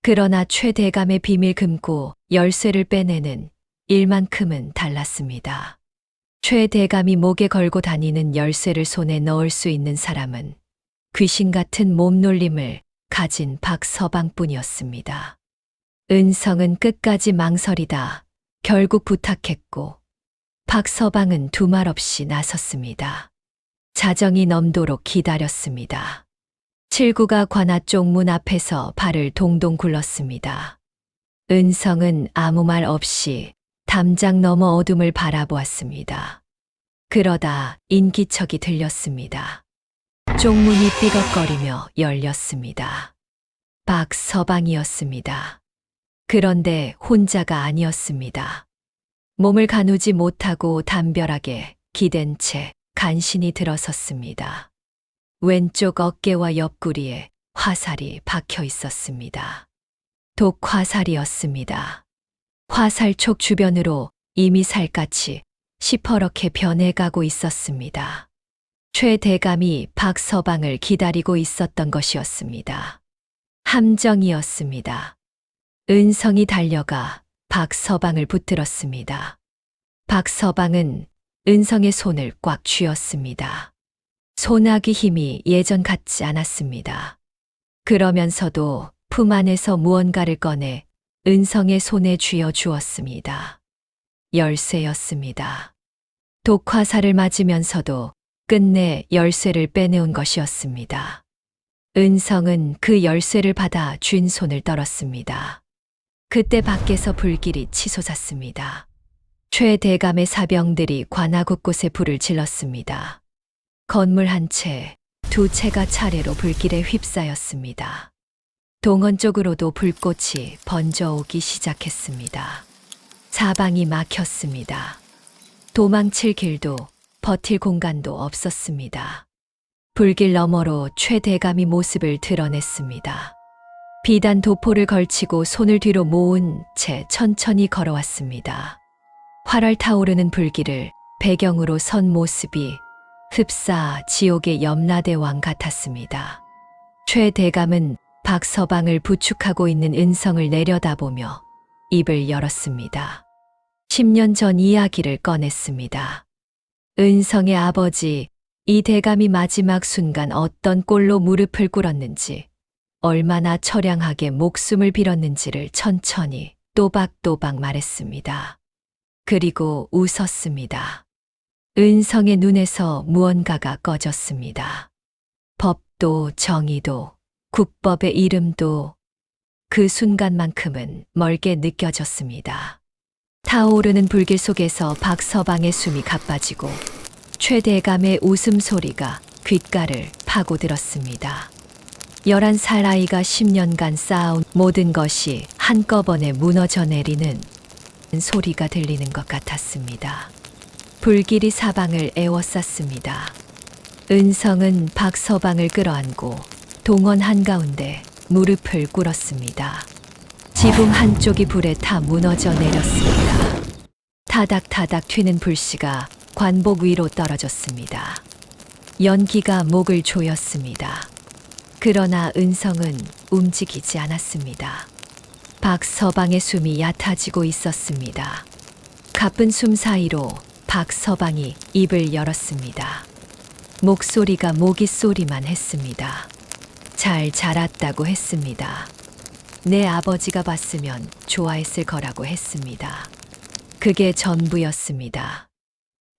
그러나 최대감의 비밀 금고 열쇠를 빼내는 일만큼은 달랐습니다. 최대감이 목에 걸고 다니는 열쇠를 손에 넣을 수 있는 사람은 귀신 같은 몸놀림을 가진 박서방뿐이었습니다. 은성은 끝까지 망설이다 결국 부탁했고 박서방은 두말 없이 나섰습니다. 자정이 넘도록 기다렸습니다. 칠구가 관아 쪽 문 앞에서 발을 동동 굴렀습니다. 은성은 아무 말 없이 담장 너머 어둠을 바라보았습니다. 그러다 인기척이 들렸습니다. 쪽문이 삐걱거리며 열렸습니다. 박서방이었습니다. 그런데 혼자가 아니었습니다. 몸을 가누지 못하고 담벼락에 기댄 채 간신히 들어섰습니다. 왼쪽 어깨와 옆구리에 화살이 박혀 있었습니다. 독화살이었습니다. 화살촉 주변으로 이미 살갗이 시퍼렇게 변해가고 있었습니다. 최대감이 박서방을 기다리고 있었던 것이었습니다. 함정이었습니다. 은성이 달려가 박서방을 붙들었습니다. 박서방은 은성의 손을 꽉 쥐었습니다. 손아귀 힘이 예전 같지 않았습니다. 그러면서도 품 안에서 무언가를 꺼내 은성의 손에 쥐어 주었습니다. 열쇠였습니다. 독화살을 맞으면서도 끝내 열쇠를 빼내온 것이었습니다. 은성은 그 열쇠를 받아 쥔 손을 떨었습니다. 그때 밖에서 불길이 치솟았습니다. 최대감의 사병들이 관아 곳곳에 불을 질렀습니다. 건물 한 채, 두 채가 차례로 불길에 휩싸였습니다. 동원 쪽으로도 불꽃이 번져오기 시작했습니다. 사방이 막혔습니다. 도망칠 길도 버틸 공간도 없었습니다. 불길 너머로 최대감이 모습을 드러냈습니다. 비단 도포를 걸치고 손을 뒤로 모은 채 천천히 걸어왔습니다. 활활 타오르는 불길을 배경으로 선 모습이 흡사 지옥의 염라대왕 같았습니다. 최대감은 박서방을 부축하고 있는 은성을 내려다보며 입을 열었습니다. 10년 전 이야기를 꺼냈습니다. 은성의 아버지 이 대감이 마지막 순간 어떤 꼴로 무릎을 꿇었는지, 얼마나 처량하게 목숨을 빌었는지를 천천히 또박또박 말했습니다. 그리고 웃었습니다. 은성의 눈에서 무언가가 꺼졌습니다. 법도 정의도 국법의 이름도 그 순간만큼은 멀게 느껴졌습니다. 타오르는 불길 속에서 박서방의 숨이 가빠지고 최대감의 웃음소리가 귓가를 파고들었습니다. 11살 아이가 10년간 쌓아온 모든 것이 한꺼번에 무너져 내리는 소리가 들리는 것 같았습니다. 불길이 사방을 에워쌌습니다. 은성은 박서방을 끌어안고 동원 한가운데 무릎을 꿇었습니다. 지붕 한쪽이 불에 타 무너져 내렸습니다. 타닥타닥 튀는 불씨가 관복 위로 떨어졌습니다. 연기가 목을 조였습니다. 그러나 은성은 움직이지 않았습니다. 박서방의 숨이 얕아지고 있었습니다. 가쁜 숨 사이로 박서방이 입을 열었습니다. 목소리가 모기 소리만 했습니다. 잘 자랐다고 했습니다. 내 아버지가 봤으면 좋아했을 거라고 했습니다. 그게 전부였습니다.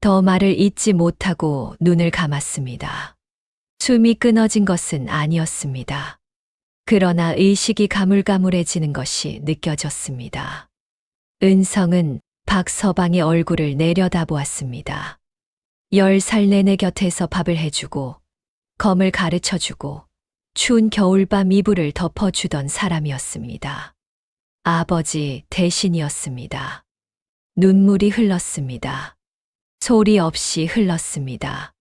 더 말을 잇지 못하고 눈을 감았습니다. 숨이 끊어진 것은 아니었습니다. 그러나 의식이 가물가물해지는 것이 느껴졌습니다. 은성은 박서방의 얼굴을 내려다보았습니다. 10살 내내 곁에서 밥을 해주고 검을 가르쳐주고 추운 겨울밤 이불을 덮어주던 사람이었습니다. 아버지 대신이었습니다. 눈물이 흘렀습니다. 소리 없이 흘렀습니다.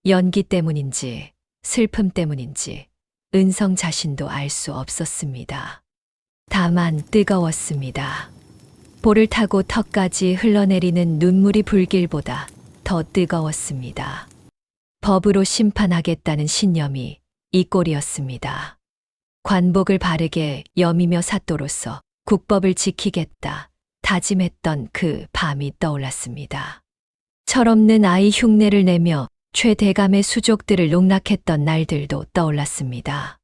연기 때문인지 슬픔 때문인지 은성 자신도 알 수 없었습니다. 다만 뜨거웠습니다. 볼을 타고 턱까지 흘러내리는 눈물이 불길보다 더 뜨거웠습니다. 법으로 심판하겠다는 신념이 이 꼴이었습니다. 관복을 바르게 여미며 사또로서 국법을 지키겠다 다짐했던 그 밤이 떠올랐습니다. 철없는 아이 흉내를 내며 최대감의 수족들을 농락했던 날들도 떠올랐습니다.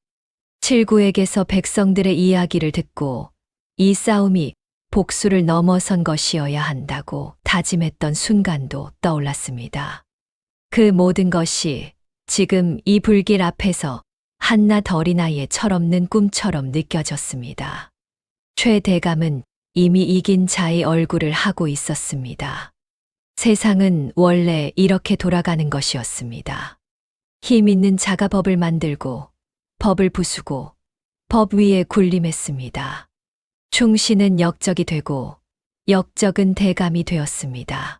칠구에게서 백성들의 이야기를 듣고 이 싸움이 복수를 넘어선 것이어야 한다고 다짐했던 순간도 떠올랐습니다. 그 모든 것이 지금 이 불길 앞에서 한낱 어린아이의 철없는 꿈처럼 느껴졌습니다. 최대감은 이미 이긴 자의 얼굴을 하고 있었습니다. 세상은 원래 이렇게 돌아가는 것이었습니다. 힘 있는 자가 법을 만들고 법을 부수고 법 위에 군림했습니다. 충신은 역적이 되고 역적은 대감이 되었습니다.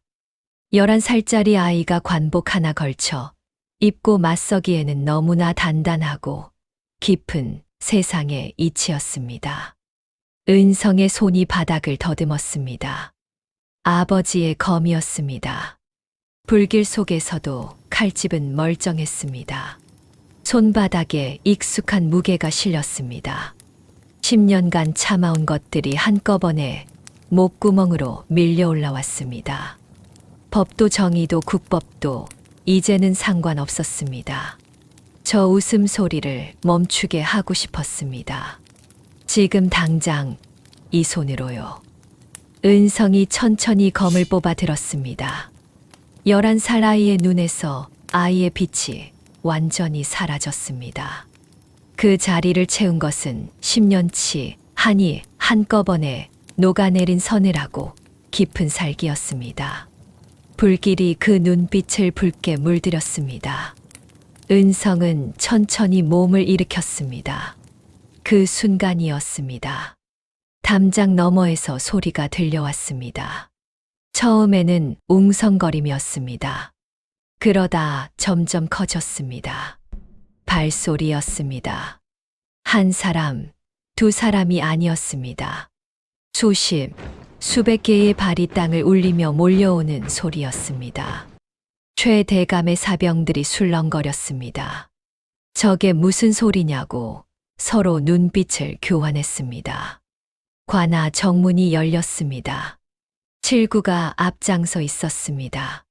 11살짜리 아이가 관복 하나 걸쳐 입고 맞서기에는 너무나 단단하고 깊은 세상의 이치였습니다. 은성의 손이 바닥을 더듬었습니다. 아버지의 검이었습니다. 불길 속에서도 칼집은 멀쩡했습니다. 손바닥에 익숙한 무게가 실렸습니다. 10년간 참아온 것들이 한꺼번에 목구멍으로 밀려 올라왔습니다. 법도 정의도 국법도 이제는 상관없었습니다. 저 웃음소리를 멈추게 하고 싶었습니다. 지금 당장 이 손으로요. 은성이 천천히 검을 뽑아 들었습니다. 11살 아이의 눈에서 아이의 빛이 완전히 사라졌습니다. 그 자리를 채운 것은 10년치 한이 한꺼번에 녹아내린 서늘하고 깊은 살기였습니다. 불길이 그 눈빛을 붉게 물들였습니다. 은성은 천천히 몸을 일으켰습니다. 그 순간이었습니다. 담장 너머에서 소리가 들려왔습니다. 처음에는 웅성거림이었습니다. 그러다 점점 커졌습니다. 발소리였습니다. 한 사람, 두 사람이 아니었습니다. 수십, 수백 개의 발이 땅을 울리며 몰려오는 소리였습니다. 최대감의 사병들이 술렁거렸습니다. 저게 무슨 소리냐고 서로 눈빛을 교환했습니다. 관아 정문이 열렸습니다. 칠구가 앞장서 있었습니다.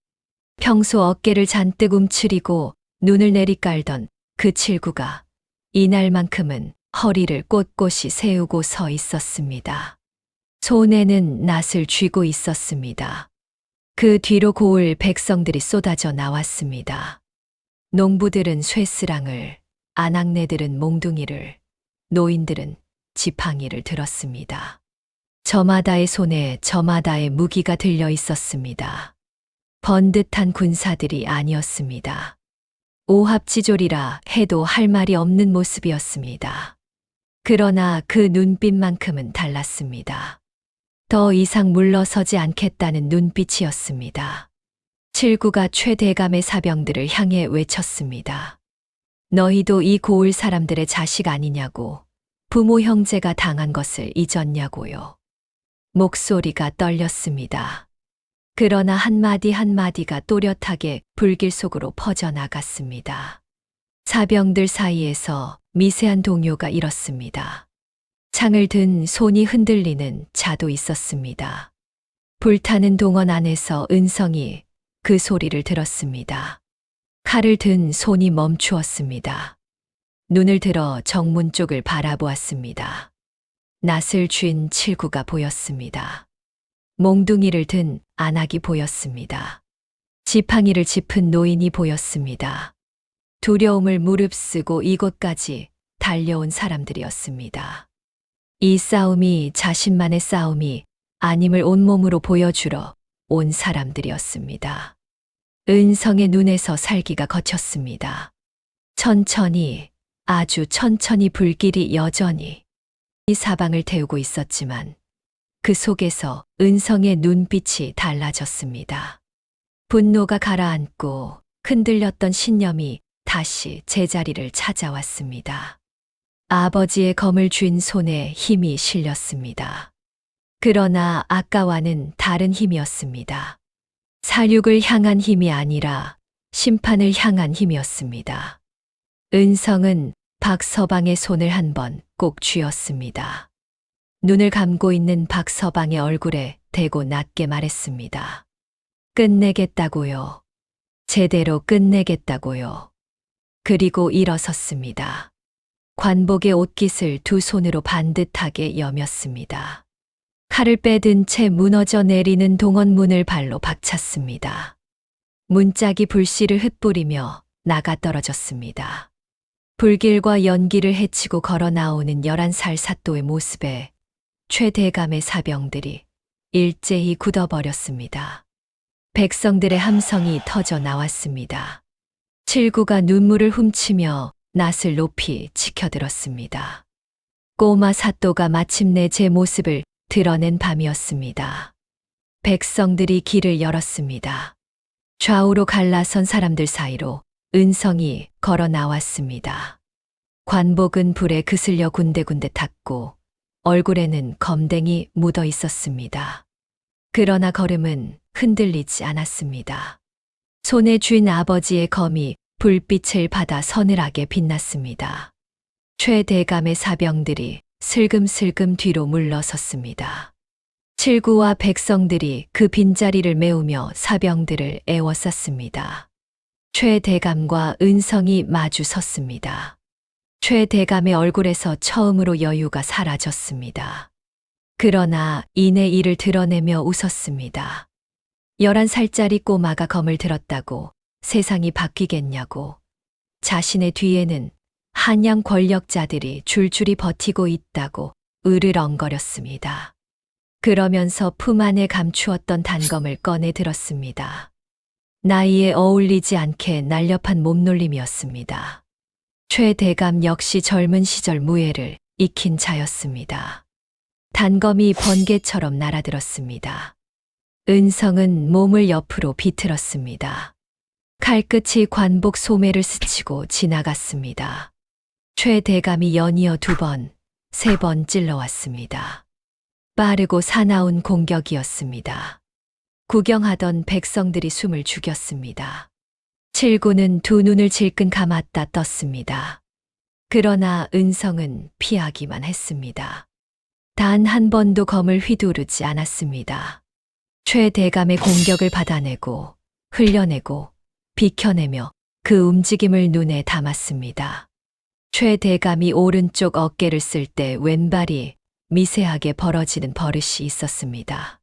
평소 어깨를 잔뜩 움츠리고 눈을 내리깔던 그 칠구가 이날만큼은 허리를 꼿꼿이 세우고 서 있었습니다. 손에는 낫을 쥐고 있었습니다. 그 뒤로 고을 백성들이 쏟아져 나왔습니다. 농부들은 쇠스랑을, 아낙네들은 몽둥이를, 노인들은 지팡이를 들었습니다. 저마다의 손에 저마다의 무기가 들려 있었습니다. 번듯한 군사들이 아니었습니다. 오합지졸이라 해도 할 말이 없는 모습이었습니다. 그러나 그 눈빛만큼은 달랐습니다. 더 이상 물러서지 않겠다는 눈빛이었습니다. 칠구가 최대감의 사병들을 향해 외쳤습니다. 너희도 이 고을 사람들의 자식 아니냐고, 부모 형제가 당한 것을 잊었냐고요. 목소리가 떨렸습니다. 그러나 한마디 한마디가 또렷하게 불길 속으로 퍼져나갔습니다. 사병들 사이에서 미세한 동요가 일었습니다. 창을 든 손이 흔들리는 자도 있었습니다. 불타는 동원 안에서 은성이 그 소리를 들었습니다. 칼을 든 손이 멈추었습니다. 눈을 들어 정문 쪽을 바라보았습니다. 낫을 쥔 칠구가 보였습니다. 몽둥이를 든 안악이 보였습니다. 지팡이를 짚은 노인이 보였습니다. 두려움을 무릅쓰고 이곳까지 달려온 사람들이었습니다. 이 싸움이 자신만의 싸움이 아님을 온몸으로 보여주러 온 사람들이었습니다. 은성의 눈에서 살기가 거쳤습니다. 천천히, 아주 천천히 불길이 여전히 이 사방을 태우고 있었지만 그 속에서 은성의 눈빛이 달라졌습니다. 분노가 가라앉고 흔들렸던 신념이 다시 제자리를 찾아왔습니다. 아버지의 검을 쥔 손에 힘이 실렸습니다. 그러나 아까와는 다른 힘이었습니다. 사륙을 향한 힘이 아니라 심판을 향한 힘이었습니다. 은성은 박서방의 손을 한 번 꼭 쥐었습니다. 눈을 감고 있는 박서방의 얼굴에 대고 낮게 말했습니다. 끝내겠다고요. 제대로 끝내겠다고요. 그리고 일어섰습니다. 관복의 옷깃을 두 손으로 반듯하게 여몄습니다. 칼을 빼든 채 무너져 내리는 동원문을 발로 박찼습니다. 문짝이 불씨를 흩뿌리며 나가 떨어졌습니다. 불길과 연기를 헤치고 걸어 나오는 11살 사또의 모습에 최대감의 사병들이 일제히 굳어버렸습니다. 백성들의 함성이 터져 나왔습니다. 칠구가 눈물을 훔치며 낫을 높이 치켜들었습니다. 꼬마 사또가 마침내 제 모습을 드러낸 밤이었습니다. 백성들이 길을 열었습니다. 좌우로 갈라선 사람들 사이로 은성이 걸어 나왔습니다. 관복은 불에 그슬려 군데군데 탔고 얼굴에는 검댕이 묻어 있었습니다. 그러나 걸음은 흔들리지 않았습니다. 손에 쥔 아버지의 검이 불빛을 받아 서늘하게 빛났습니다. 최대감의 사병들이 슬금슬금 뒤로 물러섰습니다. 칠구와 백성들이 그 빈자리를 메우며 사병들을 애워쌌습니다. 최대감과 은성이 마주 섰습니다. 최 대감의 얼굴에서 처음으로 여유가 사라졌습니다. 그러나 이내 이를 드러내며 웃었습니다. 11살짜리 꼬마가 검을 들었다고 세상이 바뀌겠냐고. 자신의 뒤에는 한양 권력자들이 줄줄이 버티고 있다고 으르렁거렸습니다. 그러면서 품 안에 감추었던 단검을 꺼내 들었습니다. 나이에 어울리지 않게 날렵한 몸놀림이었습니다. 최 대감 역시 젊은 시절 무예를 익힌 자였습니다. 단검이 번개처럼 날아들었습니다. 은성은 몸을 옆으로 비틀었습니다. 칼끝이 관복 소매를 스치고 지나갔습니다. 최 대감이 연이어 2번, 3번 찔러왔습니다. 빠르고 사나운 공격이었습니다. 구경하던 백성들이 숨을 죽였습니다. 칠구는 2 눈을 질끈 감았다 떴습니다. 그러나 은성은 피하기만 했습니다. 단 한 번도 검을 휘두르지 않았습니다. 최 대감의 공격을 받아내고 흘려내고 비켜내며 그 움직임을 눈에 담았습니다. 최 대감이 오른쪽 어깨를 쓸 때 왼발이 미세하게 벌어지는 버릇이 있었습니다.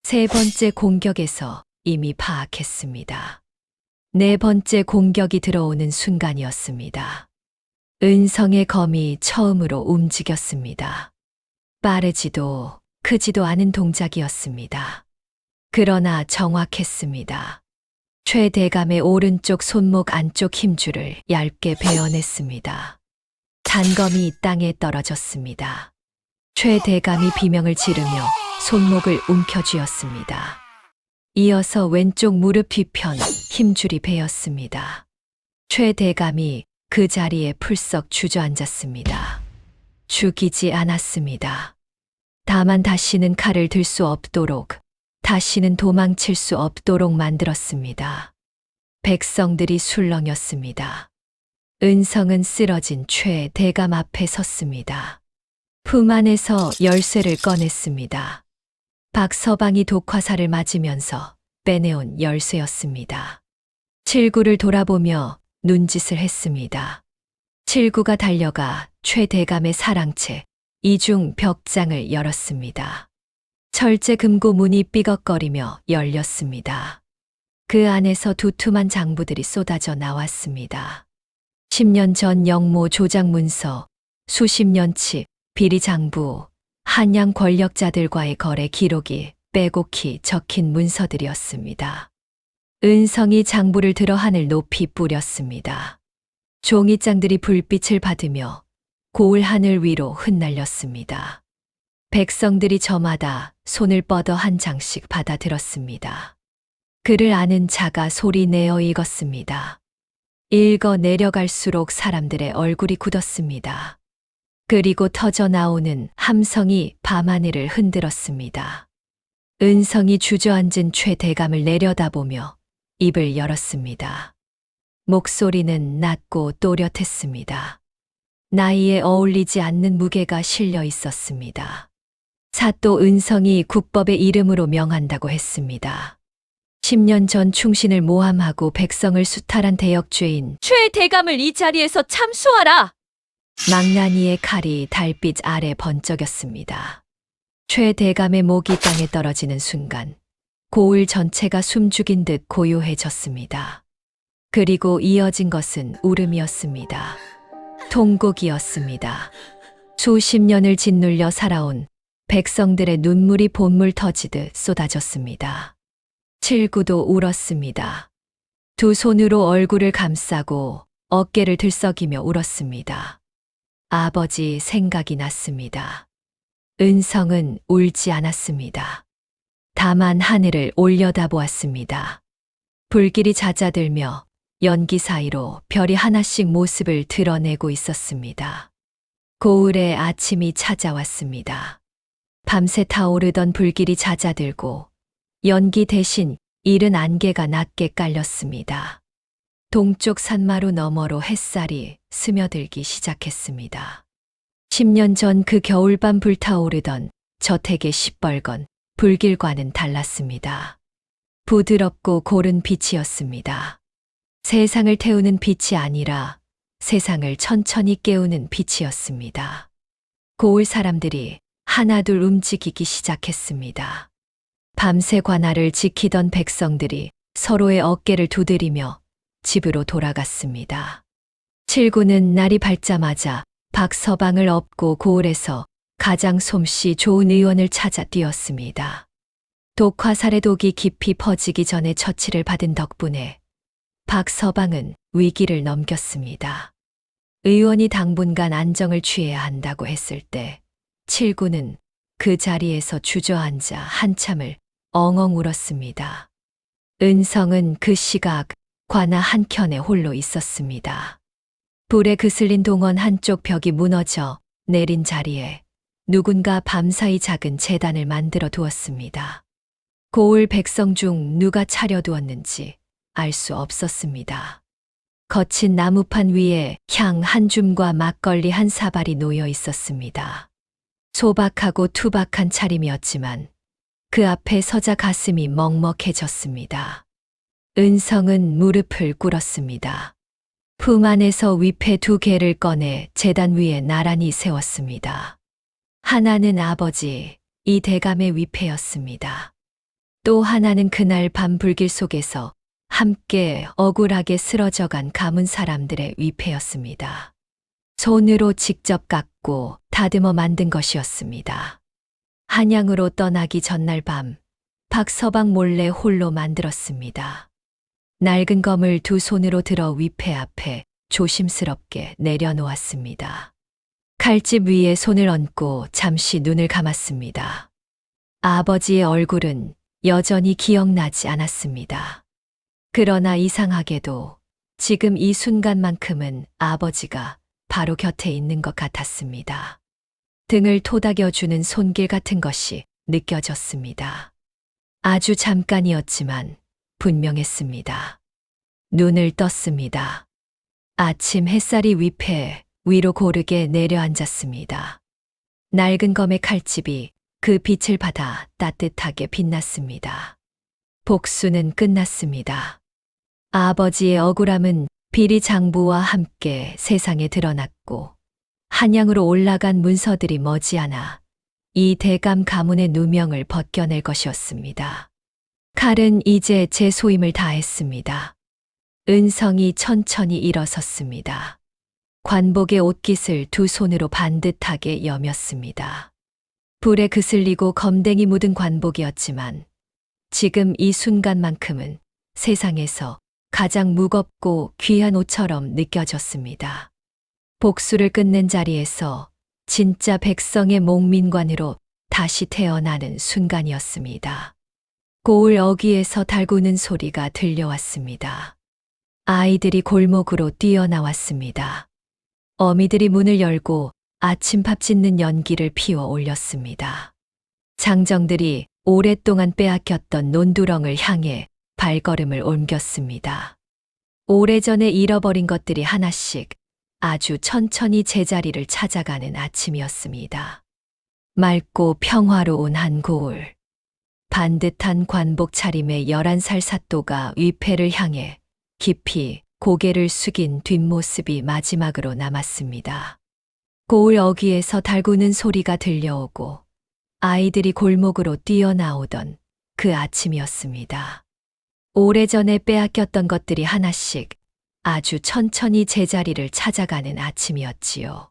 3번째 공격에서 이미 파악했습니다. 4번째 공격이 들어오는 순간이었습니다. 은성의 검이 처음으로 움직였습니다. 빠르지도 크지도 않은 동작이었습니다. 그러나 정확했습니다. 최 대감의 오른쪽 손목 안쪽 힘줄을 얇게 베어냈습니다. 단검이 땅에 떨어졌습니다. 최 대감이 비명을 지르며 손목을 움켜쥐었습니다. 이어서 왼쪽 무릎 뒤편 힘줄이 베었습니다. 최 대감이 그 자리에 풀썩 주저앉았습니다. 죽이지 않았습니다. 다만 다시는 칼을 들 수 없도록, 다시는 도망칠 수 없도록 만들었습니다. 백성들이 술렁였습니다. 은성은 쓰러진 최 대감 앞에 섰습니다. 품 안에서 열쇠를 꺼냈습니다. 박서방이 독화살을 맞으면서 빼내온 열쇠였습니다. 칠구를 돌아보며 눈짓을 했습니다. 칠구가 달려가 최 대감의 사랑채 이중 벽장을 열었습니다. 철제 금고 문이 삐걱거리며 열렸습니다. 그 안에서 두툼한 장부들이 쏟아져 나왔습니다. 10년 전 영모 조작 문서, 수십 년치 비리 장부, 한양 권력자들과의 거래 기록이 빼곡히 적힌 문서들이었습니다. 은성이 장부를 들어 하늘 높이 뿌렸습니다. 종이장들이 불빛을 받으며 고울 하늘 위로 흩날렸습니다. 백성들이 저마다 손을 뻗어 한 장씩 받아들었습니다. 글을 아는 자가 소리 내어 읽었습니다. 읽어 내려갈수록 사람들의 얼굴이 굳었습니다. 그리고 터져 나오는 함성이 밤하늘을 흔들었습니다. 은성이 주저앉은 최 대감을 내려다보며 입을 열었습니다. 목소리는 낮고 또렷했습니다. 나이에 어울리지 않는 무게가 실려 있었습니다. 사또 은성이 국법의 이름으로 명한다고 했습니다. 10년 전 충신을 모함하고 백성을 수탈한 대역죄인
최 대감을 이 자리에서 참수하라!
망나니의 칼이 달빛 아래 번쩍였습니다. 최 대감의 목이 땅에 떨어지는 순간 고을 전체가 숨죽인 듯 고요해졌습니다. 그리고 이어진 것은 울음이었습니다. 통곡이었습니다. 수십 년을 짓눌려 살아온 백성들의 눈물이 봇물 터지듯 쏟아졌습니다. 칠구도 울었습니다. 2 손으로 얼굴을 감싸고 어깨를 들썩이며 울었습니다. 아버지 생각이 났습니다. 은성은 울지 않았습니다. 다만 하늘을 올려다보았습니다. 불길이 잦아들며 연기 사이로 별이 하나씩 모습을 드러내고 있었습니다. 고을의 아침이 찾아왔습니다. 밤새 타오르던 불길이 잦아들고 연기 대신 이른 안개가 낮게 깔렸습니다. 동쪽 산마루 너머로 햇살이 스며들기 시작했습니다. 10년 전 그 겨울밤 불타오르던 저택의 시뻘건 불길과는 달랐습니다. 부드럽고 고른 빛이었습니다. 세상을 태우는 빛이 아니라 세상을 천천히 깨우는 빛이었습니다. 고을 사람들이 하나둘 움직이기 시작했습니다. 밤새 관할을 지키던 백성들이 서로의 어깨를 두드리며 집으로 돌아갔습니다. 칠구는 날이 밝자마자 박서방을 업고 고을에서 가장 솜씨 좋은 의원을 찾아 뛰었습니다. 독화 살해독이 깊이 퍼지기 전에 처치를 받은 덕분에 박서방은 위기를 넘겼습니다. 의원이 당분간 안정을 취해야 한다고 했을 때 칠구는 그 자리에서 주저앉아 한참을 엉엉 울었습니다. 은성은 그 시각 관아 한켠에 홀로 있었습니다. 불에 그슬린 동원 한쪽 벽이 무너져 내린 자리에 누군가 밤사이 작은 제단을 만들어 두었습니다. 고을 백성 중 누가 차려두었는지 알 수 없었습니다. 거친 나무판 위에 향 한 줌과 막걸리 한 사발이 놓여 있었습니다. 소박하고 투박한 차림이었지만 그 앞에 서자 가슴이 먹먹해졌습니다. 은성은 무릎을 꿇었습니다. 품 안에서 위패 2개를 꺼내 제단 위에 나란히 세웠습니다. 하나는 아버지, 이 대감의 위패였습니다. 또 하나는 그날 밤 불길 속에서 함께 억울하게 쓰러져간 가문 사람들의 위패였습니다. 손으로 직접 깎고 다듬어 만든 것이었습니다. 한양으로 떠나기 전날 밤, 박서방 몰래 홀로 만들었습니다. 낡은 검을 2 손으로 들어 위패 앞에 조심스럽게 내려놓았습니다. 칼집 위에 손을 얹고 잠시 눈을 감았습니다. 아버지의 얼굴은 여전히 기억나지 않았습니다. 그러나 이상하게도 지금 이 순간만큼은 아버지가 바로 곁에 있는 것 같았습니다. 등을 토닥여주는 손길 같은 것이 느껴졌습니다. 아주 잠깐이었지만 분명했습니다. 눈을 떴습니다. 아침 햇살이 위패 위로 고르게 내려앉았습니다. 낡은 검의 칼집이 그 빛을 받아 따뜻하게 빛났습니다. 복수는 끝났습니다. 아버지의 억울함은 비리 장부와 함께 세상에 드러났고 한양으로 올라간 문서들이 머지않아 이 대감 가문의 누명을 벗겨낼 것이었습니다. 칼은 이제 제 소임을 다했습니다. 은성이 천천히 일어섰습니다. 관복의 옷깃을 2 손으로 반듯하게 여몄습니다. 불에 그슬리고 검댕이 묻은 관복이었지만 지금 이 순간만큼은 세상에서 가장 무겁고 귀한 옷처럼 느껴졌습니다. 복수를 끝낸 자리에서 진짜 백성의 목민관으로 다시 태어나는 순간이었습니다. 고을 어귀에서 달구는 소리가 들려왔습니다. 아이들이 골목으로 뛰어나왔습니다. 어미들이 문을 열고 아침밥 짓는 연기를 피워 올렸습니다. 장정들이 오랫동안 빼앗겼던 논두렁을 향해 발걸음을 옮겼습니다. 오래전에 잃어버린 것들이 하나씩 아주 천천히 제자리를 찾아가는 아침이었습니다. 맑고 평화로운 한 고을. 반듯한 관복 차림의 11살 사또가 위패를 향해 깊이 고개를 숙인 뒷모습이 마지막으로 남았습니다. 고을 어귀에서 달구는 소리가 들려오고 아이들이 골목으로 뛰어나오던 그 아침이었습니다. 오래전에 빼앗겼던 것들이 하나씩 아주 천천히 제자리를 찾아가는 아침이었지요.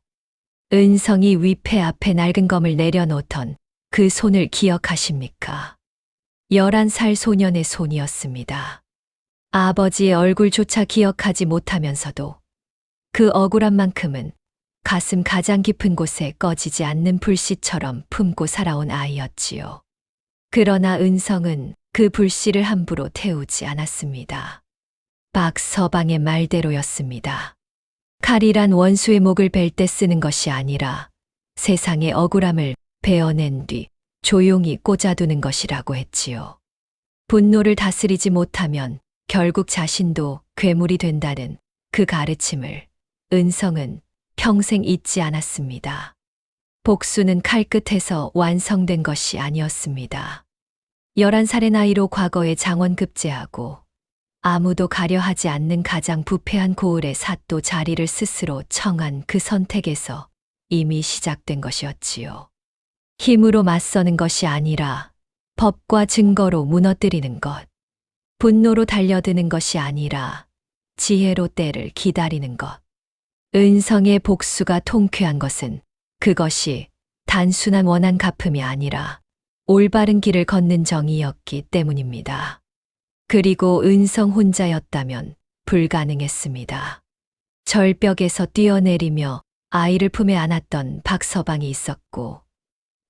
은성이 위패 앞에 낡은 검을 내려놓던 그 손을 기억하십니까? 11살 소년의 손이었습니다. 아버지의 얼굴조차 기억하지 못하면서도 그 억울한 만큼은 가슴 가장 깊은 곳에 꺼지지 않는 불씨처럼 품고 살아온 아이였지요. 그러나 은성은 그 불씨를 함부로 태우지 않았습니다. 박서방의 말대로였습니다. 칼이란 원수의 목을 벨 때 쓰는 것이 아니라 세상의 억울함을 베어낸 뒤 조용히 꽂아두는 것이라고 했지요. 분노를 다스리지 못하면 결국 자신도 괴물이 된다는 그 가르침을 은성은 평생 잊지 않았습니다. 복수는 칼끝에서 완성된 것이 아니었습니다. 11살의 나이로 과거의 장원 급제하고 아무도 가려하지 않는 가장 부패한 고을의 사또 자리를 스스로 청한 그 선택에서 이미 시작된 것이었지요. 힘으로 맞서는 것이 아니라 법과 증거로 무너뜨리는 것, 분노로 달려드는 것이 아니라 지혜로 때를 기다리는 것. 은성의 복수가 통쾌한 것은 그것이 단순한 원한 갚음이 아니라 올바른 길을 걷는 정의였기 때문입니다. 그리고 은성 혼자였다면 불가능했습니다. 절벽에서 뛰어내리며 아이를 품에 안았던 박서방이 있었고,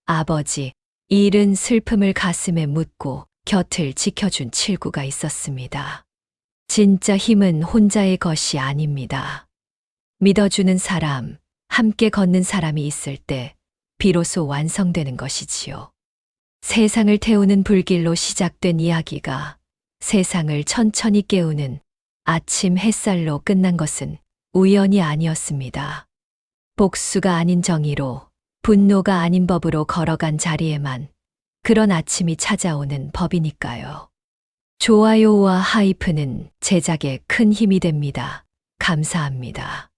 아버지, 잃은 슬픔을 가슴에 묻고 곁을 지켜준 칠구가 있었습니다. 진짜 힘은 혼자의 것이 아닙니다. 믿어주는 사람, 함께 걷는 사람이 있을 때 비로소 완성되는 것이지요. 세상을 태우는 불길로 시작된 이야기가 세상을 천천히 깨우는 아침 햇살로 끝난 것은 우연이 아니었습니다. 복수가 아닌 정의로, 분노가 아닌 법으로 걸어간 자리에만 그런 아침이 찾아오는 법이니까요. 좋아요와 하이프는 제작에 큰 힘이 됩니다. 감사합니다.